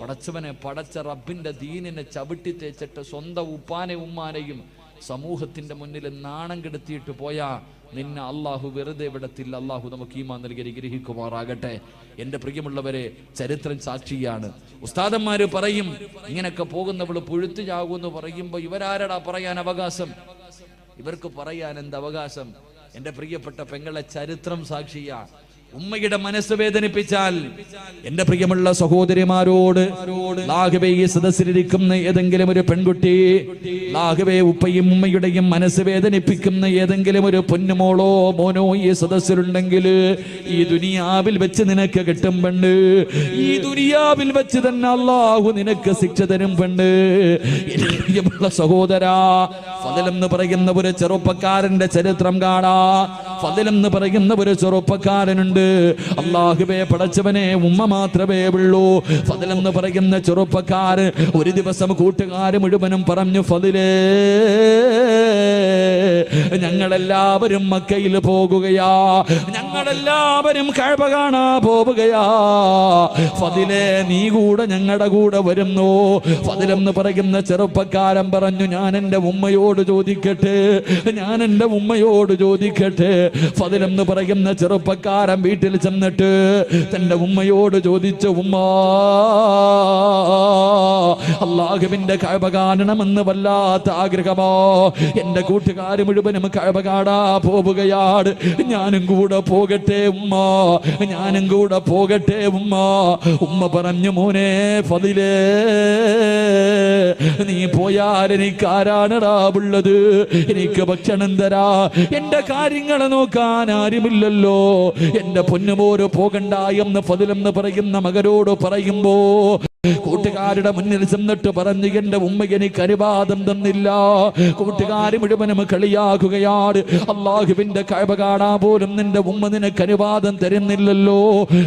പടച്ചവനെ, പടച്ച റബ്ബിന്റെ ദീനിനെ ചവിട്ടി തേച്ചിട്ട് സ്വന്തം ഉപ്പാനെ ഉമ്മാനെയും സമൂഹത്തിന്റെ മുന്നിൽ നാണം കെടുത്തിയിട്ട് പോയാ നിന്നെ അള്ളാഹു വെറുതെ വിടത്തില്ല. അള്ളാഹു നമുക്ക് ഈമാൻ നൽകി അനുഗ്രഹിക്കുമാറാകട്ടെ. എന്റെ പ്രിയമുള്ളവരെ, ചരിത്രം സാക്ഷിയാണ്. ഉസ്താദന്മാര് പറയും, ഇങ്ങനൊക്കെ പോകുന്നവള് പുഴുത്തു ചാകുമെന്ന് പറയുമ്പോ ഇവരാരടാ പറയാൻ അവകാശം? ഇവർക്ക് പറയാൻ എന്ത് അവകാശം? എന്റെ പ്രിയപ്പെട്ട പെങ്ങളെ, ചരിത്രം സാക്ഷിയാ. ഉമ്മയുടെ മനസ്സ് വേദനിപ്പിച്ചാൽ എന്റെ പ്രിയമുള്ള സഹോദരിമാരോട്, ലാഹുവേ, ഈ സദസ്സിലിരിക്കുന്ന ഏതെങ്കിലും ഒരു പെൺകുട്ടി, ലാഹുവേ, ഉപ്പയും ഉമ്മയുടെയും മനസ്സ് വേദനിപ്പിക്കുന്ന ഏതെങ്കിലും ഒരു പൊന്നുമോളോ മോനോ ഈ സദസ്സിലുണ്ടെങ്കിൽ ഈ ദുനിയാവിൽ വെച്ച് നിനക്ക് കിട്ടും പെണ്ണ്. ഈ ദുനിയാവിൽ വെച്ച് തന്നെ അല്ലാഹു നിനക്ക് ശിക്ഷ തരും പെണ്ണ്. എന്റെ പ്രിയമുള്ള സഹോദരാ, ഫദലെന്ന് പറയുന്ന ഒരു ചെറുപ്പക്കാരന്റെ ചരിത്രം കാണാ. ഫദലെന്ന് പറയുന്ന ഒരു ചെറുപ്പക്കാരനുണ്ട്. അല്ലാഹുവേ പടച്ചവനെ, ഉമ്മ മാത്രമേ ഉള്ളൂ. ഫദലെന്ന് പറയുന്ന ചെറുപ്പക്കാരൻ ഒരു ദിവസം കൂട്ടുകാര് മുഴുവനും പറഞ്ഞു, ഫദലേ, ഞങ്ങളെല്ലാവരും മക്കയിൽ പോകുകയാ, ഞങ്ങളെല്ലാവരും കഅബ കാണാ പോവുകയാ. ഫദലേ, നീ കൂടെ ഞങ്ങളുടെ കൂടെ വരുന്നു. ഫദലെന്ന് പറയുന്ന ചെറുപ്പക്കാരൻ പറഞ്ഞു, ഞാൻ എൻ്റെ ഉമ്മയോട് ചോദിക്കട്ടെ. ഫദലെന്ന് പറയുന്ന ചെറുപ്പക്കാരൻ വീട്ടിൽ ചെന്നിട്ട് തന്റെ ഉമ്മയോട് ചോദിച്ചു, ഉമ്മ, അല്ലാഹുവിന്റെ കഅബ കാണണമെന്ന് വല്ലാത്ത ആഗ്രഹമോ, എന്റെ കൂട്ടുകാര് മുഴുവനും കഅബ കാണാ പോവുകയാണ്, ഞാനും കൂടെ പോകട്ടെ ഉമ്മ. ഉമ്മ പറഞ്ഞു, മോനെ ഫദിലേ, നീ പോയാൽ എനിക്ക് ആരാണടാ ഉള്ളത്? എനിക്ക് ഭക്ഷണം തരാ, എന്റെ കാര്യങ്ങൾ നോക്കാൻ ആരുമില്ലല്ലോ. എന്റെ പൊന്നുമോര് പോകണ്ട എന്ന് ഫദിലെന്ന് പറയുന്ന മകനോട് പറയുമ്പോ കൂട്ടുകാരുടെ മുന്നിൽ ചെന്നിട്ട് പറഞ്ഞു, എന്റെ ഉമ്മ എനിക്ക് അനുവാദം തന്നില്ല. കൂട്ടുകാർ മുഴുവനും കളിയാക്കുകയാണ്. അള്ളാഹുവിന്റെ കഅബ കാണാൻ പോലും നിന്റെ ഉമ്മ നിനക്ക് അനുവാദം തരുന്നില്ലല്ലോ.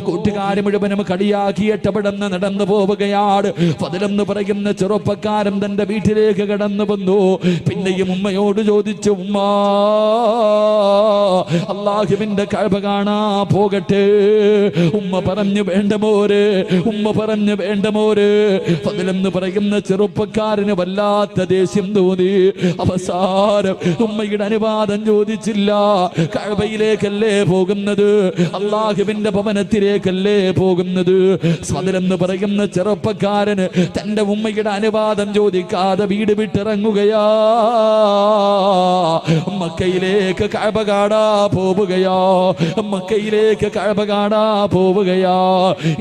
കൂട്ടുകാർ മുഴുവനും കളിയാക്കിയിട്ട് അവിടെ നിന്ന് നടന്നു പോവുകയാണ്. ഫദ്ലെന്ന് പറയുന്ന ചെറുപ്പക്കാരൻ തന്റെ വീട്ടിലേക്ക് കടന്നു വന്നു. പിന്നെയും ഉമ്മയോട് ചോദിച്ചു, ഉമ്മ അള്ളാഹുവിന്റെ കഅബ കാണാ പോകട്ടെ? ഉമ്മ പറഞ്ഞു, വേണ്ട മോര്. ഉമ്മ പറഞ്ഞു, വേണ്ട മോര്. ഫദ്ലെന്ന് പറയുന്ന ചെറുപ്പക്കാരന് വല്ലാത്ത ദേഷ്യം തോന്നി. അവസാനം ഉമ്മയുടെ അനുവാദം ചോദിച്ചില്ല. കഅബയിലേക്കല്ലേ പോകുന്നത്, അള്ളാഹുവിന്റെ ഭവനത്തിലേക്കല്ലേ പോകുന്നത്. ഫദ്ലെന്ന് പറയുന്ന ചെറുപ്പക്കാരന് തന്റെ ഉമ്മയുടെ അനുവാദം ചോദിക്കാതെ വീട് വിട്ടിറങ്ങുകയാ. മക്കയിലേക്ക് കഅബ കാണാ പോവുകയാ. മക്കയിലേക്ക് കഅബ കാണാ പോവുകയാ.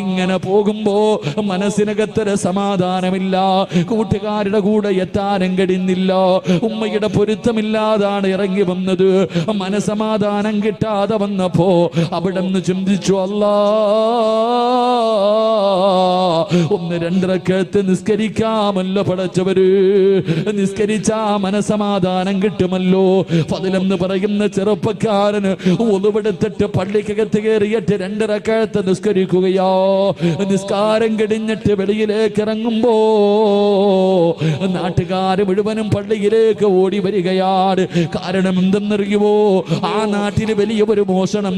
ഇങ്ങനെ പോകുമ്പോ മനസ്സിനകത്തൊരു സമാധാനമില്ല. കൂട്ടുകാരുടെ കൂടെ എത്താനും കഴിയുന്നില്ല. ഉമ്മയുടെ പൊരുത്തമില്ലാതാണ് ഇറങ്ങി വന്നത്. മനസമാധാനം കിട്ടാതെ വന്നപ്പോ അവിടെ നിന്ന് ചിന്തിച്ചു, അല്ലാ, ഒന്ന് രണ്ടരക്കത്ത് നിസ്കരിക്കാമല്ലോ പടച്ചവര്. നിസ്കരിച്ചാ മനസമാധാനം കിട്ടുമല്ലോ. ഫദ്ലെന്ന് പറയുന്ന ചെറുപ്പക്കാരന് ഒളിവെടുത്തിട്ട് പള്ളിക്കകത്ത് കയറിയിട്ട് രണ്ടരക്കത്ത് നിസ്കരിക്കുകയോ. നിസ്കാരം കഴിഞ്ഞിട്ട് വെളിയിലേക്ക് ഇറങ്ങുമ്പോ നാട്ടുകാര് മുഴുവനും പള്ളിയിലേക്ക് ഓടി വരികയാണ്. കാരണം എന്തെന്നറിയുമോ? ആ നാട്ടിൽ വലിയ ഒരു മോഷണം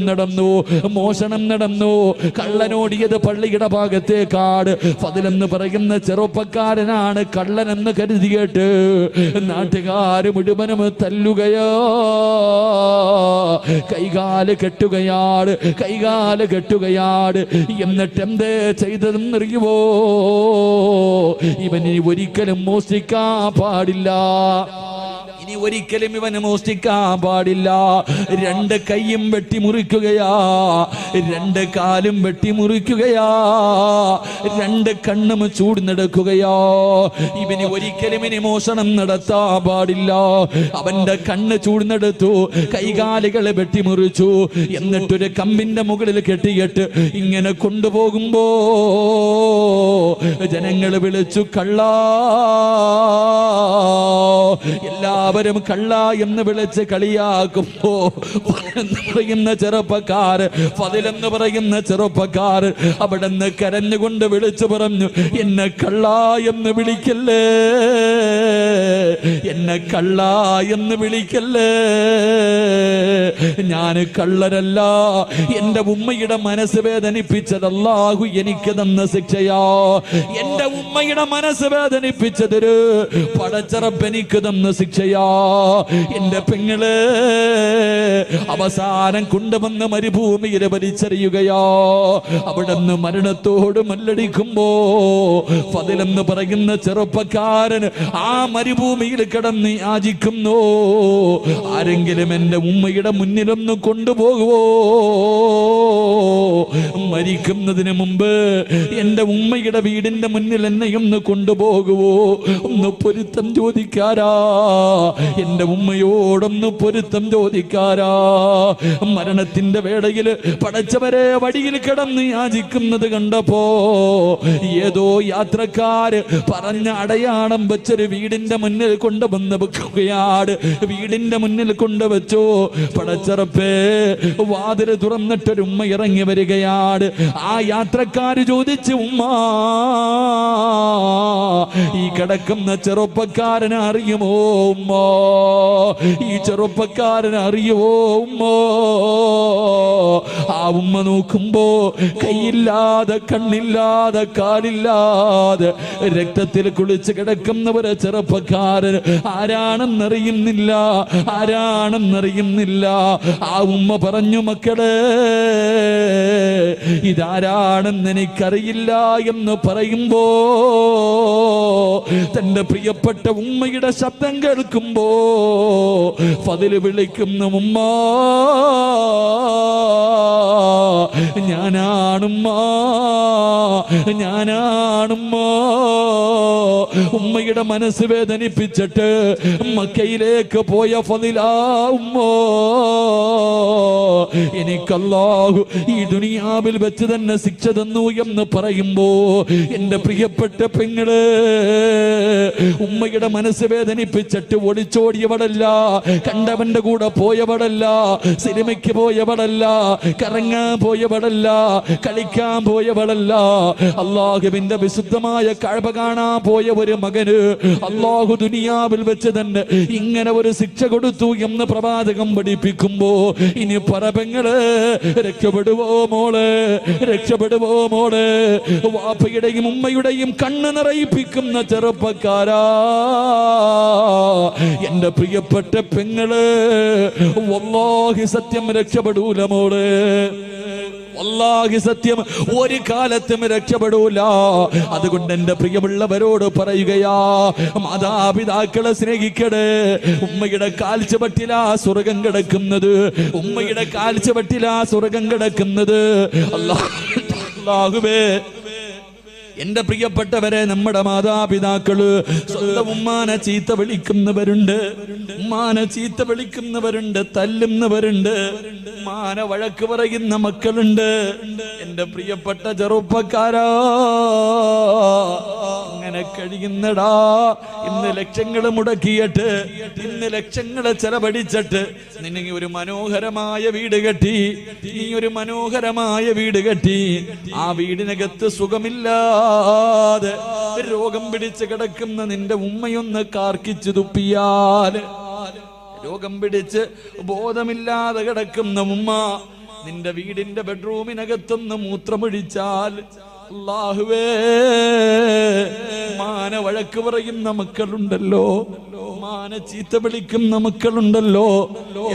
നടന്നു. കള്ളനോടിയത് പള്ളിയുടെ ഭാഗത്തേക്കാട്. ഫദ്ലെന്ന് പറയുന്ന ചെറുപ്പക്കാരനാണ് കള്ളനെന്ന് കരുതിയിട്ട് നാട്ടുകാര് മുഴുവനും തല്ലുകയോ, കൈകാല് കെട്ടുകയാണ്. എന്നിട്ട് എന്തേ ചെയ്തതെന്നറിയുമോ? ഇവന് ഒരിക്കലും മോഷ്ടിക്കാൻ പാടില്ല. ഇനി ഒരിക്കലും ഇവന് മോഷ്ടിക്കാൻ പാടില്ല. രണ്ട് കൈയും വെട്ടിമുറിക്കുകയാ, രണ്ട് കാലും വെട്ടിമുറിക്കുകയാ, രണ്ട് കണ്ണും ചൂടുന്നെടുക്കുകയോ. ഇവന് ഒരിക്കലും ഇനി മോഷണം നടത്താൻ പാടില്ല. അവന്റെ കണ്ണ് ചൂടുന്നെടുത്തു, കൈകാലുകളെ വെട്ടിമുറിച്ചു. എന്നിട്ടൊരു കമ്പിന്റെ മുകളിൽ കെട്ടിയിട്ട് ഇങ്ങനെ കൊണ്ടുപോകുമ്പോ ജനങ്ങൾ വിളിച്ചു, കള്ളാ. എല്ലാവരും കള്ള എന്ന് വിളിച്ച് കളിയാക്കുമ്പോ പറയുന്ന ചെറുപ്പക്കാർ, ഫദ്ലെന്ന് പറയുന്ന ചെറുപ്പക്കാർ അവിടെ നിന്ന് കരഞ്ഞുകൊണ്ട് വിളിച്ചു പറഞ്ഞു, എന്നെ കള്ള എന്ന് വിളിക്കല്ലേ, എന്നെ കള്ള എന്ന് വിളിക്കല്ലേ. ഞാൻ കള്ളരല്ല. എന്റെ ഉമ്മയുടെ മനസ്സ് വേദനിപ്പിച്ചത് അല്ലാഹു എനിക്ക് തന്ന ശിക്ഷയാ. എന്റെ ഉമ്മയുടെ മനസ്സ് വേദനിപ്പിച്ചതൊരു പടച്ചറപ്പ് എനിക്ക് തന്ന ശിക്ഷയാ. എന്റെ പെങ്ങള് അവസാനം കൊണ്ടുവന്ന് മരുഭൂമിയിൽ വലിച്ചെറിയുകയോ. അവിടുന്ന് മരണത്തോട് മല്ലടിക്കുമ്പോ ഫദ്ലെന്ന് പറയുന്ന ചെറുപ്പക്കാരൻ ആ മരുഭൂമിയിൽ കിടന്ന് യാചിക്കുന്നു, ആരെങ്കിലും എന്റെ ഉമ്മയുടെ മുന്നിലൊന്ന് കൊണ്ടുപോകുവോ? മരിക്കുന്നതിന് മുമ്പ് എന്റെ ഉമ്മയുടെ വീടിന്റെ മുന്നിൽ എന്നെയൊന്ന് കൊണ്ടുപോകുവോ? ഒന്ന് പൊരുത്തം ചോദിക്കാരാ, എന്റെ ഉമ്മയോടൊന്ന് പൊരുത്തം ചോദിക്കാരാ. മരണത്തിന്റെ വേളയിൽ പടച്ചവരെ വഴിയിൽ കിടന്ന് യാചിക്കുന്നത് കണ്ടപ്പോ ഏതോ യാത്രക്കാര് പറഞ്ഞ അടയാളം വെച്ചൊരു വീടിന്റെ മുന്നിൽ കൊണ്ടുവന്ന് വെക്കുകയാണ്. വീടിന്റെ മുന്നിൽ കൊണ്ടുവച്ചു. പടച്ചറപ്പേ, വാതില് തുറന്നിട്ടൊരു ഉമ്മ ഇറങ്ങി വരികയാണ്. ആ യാത്രക്കാര് ചോദിച്ചു, ഉമ്മ, ഈ കിടക്കുന്ന ചെറുപ്പക്കാരനെ അറിയുമോ ഉമ്മ? ഈ ചെറുപ്പക്കാരനെ അറിയുമോ ഉമ്മ? ആ ഉമ്മ നോക്കുമ്പോ കൈയില്ലാതെ, കണ്ണില്ലാതെ, കാലില്ലാതെ രക്തത്തിൽ കുളിച്ച് കിടക്കുന്ന ഒരു ചെറുപ്പക്കാരൻ. ആരാണെന്നറിയുന്നില്ല. ആ ഉമ്മ പറഞ്ഞു, മക്കളെ, ഇതാരാണെന്ന് എനിക്കറിയില്ല എന്ന് പറയുമ്പോ തന്റെ പ്രിയപ്പെട്ട ഉമ്മയുടെ ശബ്ദം കേൾക്കുമ്പോ ഫദില് വിളിക്കുന്നു, ഉമ്മ ഞാനാണുമ്മ, ഞാനാണുമ്മ. ഉമ്മയുടെ മനസ്സ് വേദനിപ്പിച്ചിട്ട് മക്കയിലേക്ക് പോയ ഫദിലാ ഉമ്മോ. എനിക്കല്ലാഹു ഈ ദുനിയാവിൽ വെച്ച് തന്നെ ശിക്ഷ തന്നു എന്ന് പറയുമ്പോ എന്റെ പ്രിയപ്പെട്ട പെങ്ങള്, ഉമ്മയുടെ മനസ്സ് വേദനിപ്പിച്ചിട്ട് ഒളിച്ചോടിയവളല്ല, കണ്ടവന്റെ കൂടെ പോയവളല്ല, സിനിമയ്ക്ക് പോയവളല്ല, കറങ്ങാൻ പോയവളല്ല, കളിക്കാൻ പോയവളല്ല. അല്ലാഹുവിന്റെ വിശുദ്ധമായ കഅബ കാണാൻ പോയ ഒരു മകന് അല്ലാഹു ദുനിയാവിൽ വെച്ച് തന്നെ ഇങ്ങനെ ഒരു ശിക്ഷ കൊടുത്തു എന്ന് പ്രവാചകം പഠിപ്പിക്കുമ്പോ ഇനി പറപെങ്ങള് രക്ഷപ്പെടുവോ മോള്, രക്ഷപ്പെടുവോ മോള്? വാപ്പയുടെയും ഉമ്മയുടെയും കണ്ണ് നിറയിപ്പിക്കുന്ന ചെറുപ്പക്കാരാ, എന്റെ പ്രിയപ്പെട്ട പെങ്ങള്, വല്ലാഹി സത്യം രക്ഷപ്പെടൂല മോള്, വല്ലാഹി സത്യം ഒരു കാലത്തും രക്ഷപ്പെടൂല. അതുകൊണ്ട് എന്റെ പ്രിയമുള്ളവരോട് പറയുകയാ, മാതാപിതാക്കളെ സ്നേഹിക്കണേ. ഉമ്മയുടെ കാൽച്ചുവട്ടിലാ സ്വർഗം കിടക്കുന്നത്, ഉമ്മയുടെ കാൽച്ചുവട്ടിലാ സ്വർഗം കിടക്കുന്നത്. അല്ലാഹുവേ, എന്റെ പ്രിയപ്പെട്ടവരെ, നമ്മുടെ മാതാപിതാക്കള് സ്വന്തം ഉമ്മാനെ ചീത്ത വിളിക്കുന്നവരുണ്ട്, ഉമ്മാനെ ചീത്ത വിളിക്കുന്നവരുണ്ട്, തല്ലുന്നവരുണ്ട്, ഉമ്മാനെ വഴക്ക് പറയുന്ന മക്കളുണ്ട്. എന്റെ പ്രിയപ്പെട്ട ചെറുപ്പക്കാരാ, അങ്ങനെ കഴിയുന്നടാ. ഇന്ന് ലക്ഷങ്ങൾ മുടക്കിയിട്ട്, ഇന്ന് ലക്ഷങ്ങളെ ചെലവഴിച്ചിട്ട് നിനക്ക് ഒരു മനോഹരമായ വീട് കെട്ടി, നീ ഒരു മനോഹരമായ വീട് കെട്ടി, ആ വീടിനകത്ത് സുഖമില്ല, രോഗം പിടിച്ച് കിടക്കുന്ന നിന്റെ ഉമ്മയൊന്ന് കാർക്കിച്ചു തുപ്പിയാൽ, രോഗം പിടിച്ച് ബോധമില്ലാതെ കിടക്കുന്ന ഉമ്മ നിന്റെ വീടിന്റെ ബെഡ്റൂമിനകത്തൊന്ന് മൂത്രമൊഴിച്ചാൽ, അല്ലാഹുവേ, മാന വഴക്ക് പറയുന്ന മക്കളുണ്ടല്ലോ, മാന ചീത്ത വിളിക്കുന്ന മക്കളുണ്ടല്ലോ.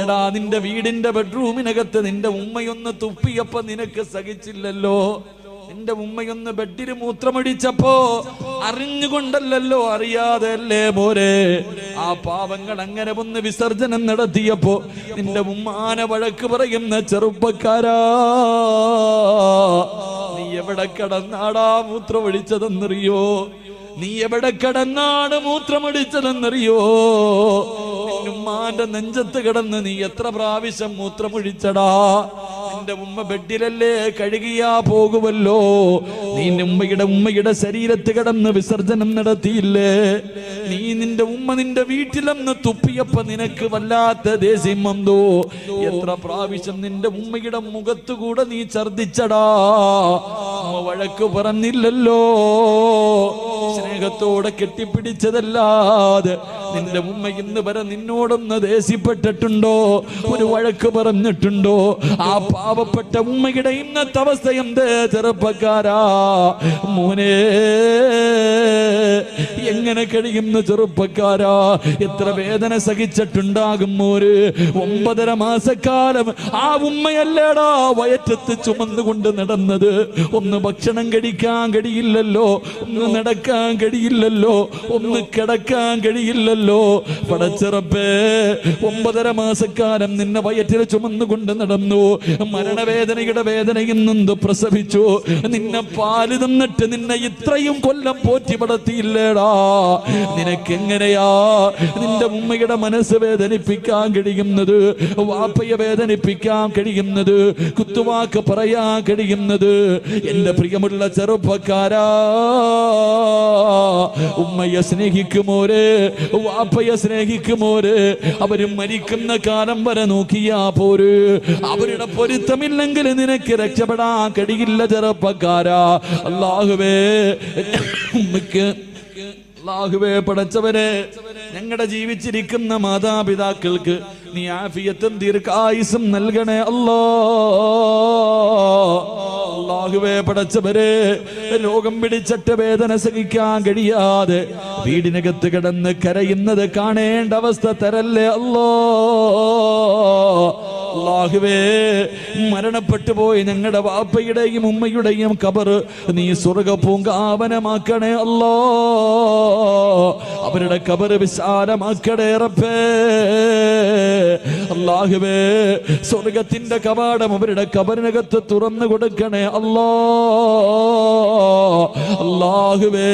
എടാ, നിന്റെ വീടിന്റെ ബെഡ്റൂമിനകത്ത് നിന്റെ ഉമ്മയൊന്ന് തുപ്പിയപ്പോ നിനക്ക് സഹിച്ചില്ലല്ലോ, നിന്റെ ഉമ്മയൊന്ന് ബെഡിൽ മൂത്രമൊഴിച്ചപ്പോ അറിഞ്ഞുകൊണ്ടല്ലോ, അറിയാതെ അല്ലേ പോരെ? ആ പാവങ്ങൾ അങ്ങനെ ഒന്ന് വിസർജനം നടത്തിയപ്പോ നിന്റെ ഉമ്മാനെ വഴക്ക് പറയുന്ന ചെറുപ്പക്കാരാ, നീ എവിടെ കിടന്നാടാ മൂത്രമൊഴിച്ചതെന്നറിയോ? നീ എവിടെ കിടന്നാണ് മൂത്രമൊഴിച്ചതെന്നറിയോ? ഉമ്മാന്റെ നെഞ്ചത്ത് കിടന്ന് നീ എത്ര പ്രാവശ്യം മൂത്രമൊഴിച്ചടാ? നിന്റെ ഉമ്മ ബെഡിലല്ലേ കഴുകിയാ പോകുമല്ലോ, നീ ഉമ്മയുടെ ശരീരത്ത് കിടന്ന് വിസർജനം നടത്തിയില്ലേ? നീ നിന്റെ ഉമ്മ നിന്റെ വീട്ടിലെന്ന് തുപ്പിയപ്പോ നിനക്ക് വല്ലാത്ത ദേഷ്യം വന്നോ? എത്ര പ്രാവശ്യം നിന്റെ ഉമ്മയുടെ മുഖത്തുകൂടെ നീ ഛർദിച്ചടാ? ഉമ്മ വഴക്ക് പറഞ്ഞില്ലല്ലോ, സ്നേഹത്തോടെ കെട്ടിപ്പിടിച്ചതല്ലാതെ നിന്റെ ഉമ്മ ഇന്ന് വരെ നിന്നോടൊന്ന് ദേഷ്യപ്പെട്ടിട്ടുണ്ടോ? ഒരു വഴക്ക് പറഞ്ഞിട്ടുണ്ടോ? ആ പാവപ്പെട്ട ഉമ്മയുടെ ഇന്നത്തെ അവസ്ഥ എന്ത് ചെറുപ്പക്കാരാ? മോനെ, എങ്ങനെ കഴിയുന്ന ചെറുപ്പക്കാരാ? എത്ര വേദന സഹിച്ചിട്ടുണ്ടാകും മോര്? 9.5 മാസക്കാലം ആ ഉമ്മയല്ലേടാ വയറ്റത്ത് ചുമന്നുകൊണ്ട് നടന്നത്? ഒന്ന് ഭക്ഷണം കഴിക്കാൻ കഴിയില്ലല്ലോ, ഒന്ന് നടക്കാൻ കഴിയില്ലല്ലോ, ഒന്ന് കിടക്കാൻ കഴിയില്ലല്ലോ. പടച്ചിറപ്പേ, 9.5 മാസക്കാലം നിന്നെ വയറ്റിൽ ചുമന്നുകൊണ്ട് നടന്നു. മരണവേദനയുടെ വേദനയിൽ നിന്ന് പ്രസവിച്ചു. നിന്നെ പാല് തന്നിട്ട് നിന്നെ ഇത്രയും കൊല്ലം പോറ്റി വളർത്തിയില്ലേടാ? നിനക്കെങ്ങനെയാ നിന്റെ ഉമ്മയുടെ മനസ്സ് വേദനിപ്പിക്കാൻ കഴിയുന്നത്? വാപ്പയെ വേദനിപ്പിക്കാൻ കഴിയുന്നത്? കുത്തുവാക്ക് പറയാൻ കഴിയുന്നത്? എന്റെ പ്രിയമുള്ള ചെറുപ്പക്കാരാ, ഉമ്മയെ സ്നേഹിക്കുമോരെ, വാപ്പയെ സ്നേഹിക്കുമോരെ, അവര് മരിക്കുന്ന കാലം വരെ നോക്കിയാ പോര്. അവരുടെ പൊരുത്തമില്ലെങ്കിൽ നിനക്ക് രക്ഷപ്പെടാൻ കഴിയില്ല ചെറുപ്പക്കാരാ. അല്ലാഹുവേ, ഉമ്മയ്ക്ക് അല്ലാഹുവേ പടച്ചവനെ, ഞങ്ങളുടെ ജീവിച്ചിരിക്കുന്ന മാതാപിതാക്കൾക്ക് നീ ആഫിയത്തും ദീർഘായുസ്സും നൽകണേ അല്ലാ. അല്ലാഹുവേ പടച്ചവരെ, രോഗം പിടിച്ചിട്ട് വേദന സഹിക്കാൻ കഴിയാതെ വീടിനകത്ത് കിടന്ന് കരയുന്നത് കാണേണ്ട അവസ്ഥ തരല്ലേ അല്ലാ. അല്ലാഹുവേ മരണപ്പെട്ടു പോയി ഞങ്ങളുടെ വാപ്പയുടെയും ഉമ്മയുടെയും ഖബർ നീ സ്വർഗ്ഗ പൂങ്കാവനമാക്കണേ അല്ലാ. അവരുടെ ഖബർ വിശാലമാക്കണേ റബ്ബേ. അല്ലാഹുവേ സ്വർഗ്ഗത്തിന്റെ കവാടം അവരുടെ ഖബറിനകത്ത് തുറന്നു കൊടുക്കണേ അല്ലാ. അല്ലാഹുവേ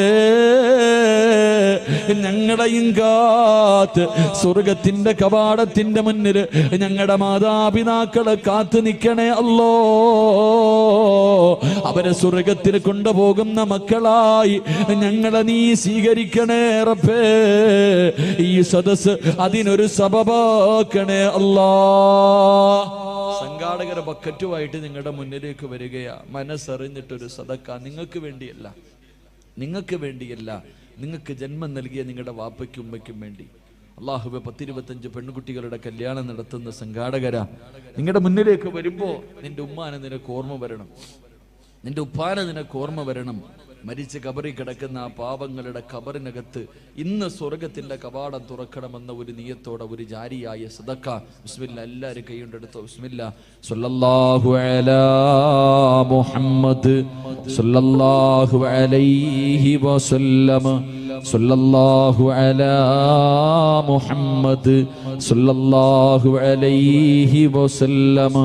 ഞങ്ങളെയും കാത്ത് സ്വർഗത്തിന്റെ കവാടത്തിന്റെ മുന്നിൽ ഞങ്ങളുടെ മാതാപിതാക്കളെ കാത്തു നിൽക്കണേ അല്ലോ. അവരെ സ്വർഗത്തിൽ കൊണ്ടുപോകുന്ന മക്കളായി ഞങ്ങളെ നീ സ്വീകരിക്കണേ റബ്ബേ. ഈ സദസ് അതിനൊരു സബബാക്കണേ അല്ലാ. സംഘാടകരെ ബക്കറ്റുമായിട്ട് നിങ്ങളുടെ മുന്നിലേക്ക് വരികയാ. മനസ്സറിഞ്ഞിട്ടൊരു സദക്ക നിങ്ങൾക്ക് വേണ്ടിയല്ല, നിങ്ങൾക്ക് വേണ്ടിയല്ല, നിങ്ങൾക്ക് ജന്മം നൽകിയ നിങ്ങളുടെ വാപ്പയ്ക്കും ഉമ്മയ്ക്കും വേണ്ടി. അല്ലാഹുവേ 10-25 പെൺകുട്ടികളുടെ കല്യാണം നടത്തുന്ന സംഘാടകരാ, നിങ്ങളുടെ മുന്നിലേക്ക് വരുമ്പോ നിന്റെ ഉമ്മാനെ നിനക്ക് ഓർമ്മ വരണം, നിന്റെ ഉപ്പാനെ നിനക്ക് ഓർമ്മ വരണം. മരിച്ച് കബറിൽ കിടക്കുന്ന ആ പാവങ്ങളുടെ ഖബറിനകത്ത് ഇന്ന് സ്വർഗത്തിന്റെ കവാടം തുറക്കണമെന്ന ഒരു നിയത്തോടെ ഒരു ജാരിയായ സദക്ക. ബിസ്മില്ലാ, എല്ലാവരും കൈകൊണ്ടെടുത്തോ. ബിസ്മില്ലാ. സല്ലല്ലാഹു അലാ മുഹമ്മദ് സല്ലല്ലാഹു അലൈഹി വസല്ലം. സല്ലല്ലാഹു അലാ മുഹമ്മദ് സല്ലല്ലാഹു അലൈഹി വസല്ലം.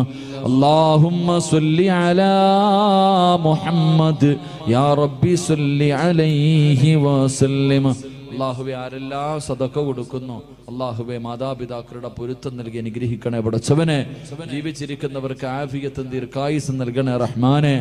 اللهم صل على محمد يا ربي صل عليه وسلم. അല്ലാഹുവേ ആരെല്ലാം സദഖ കൊടുക്കുന്നു അല്ലാഹുവേ മാതാപിതാക്കളുടെ പൊരുത്തം നൽകി അനുഗ്രഹിക്കണേ പടച്ചവനെ. ജീവിച്ചിരിക്കുന്നവർക്ക് ആഫിയത്തും ദീർഘായുസ്സും നൽകണേ റഹ്മാനെ.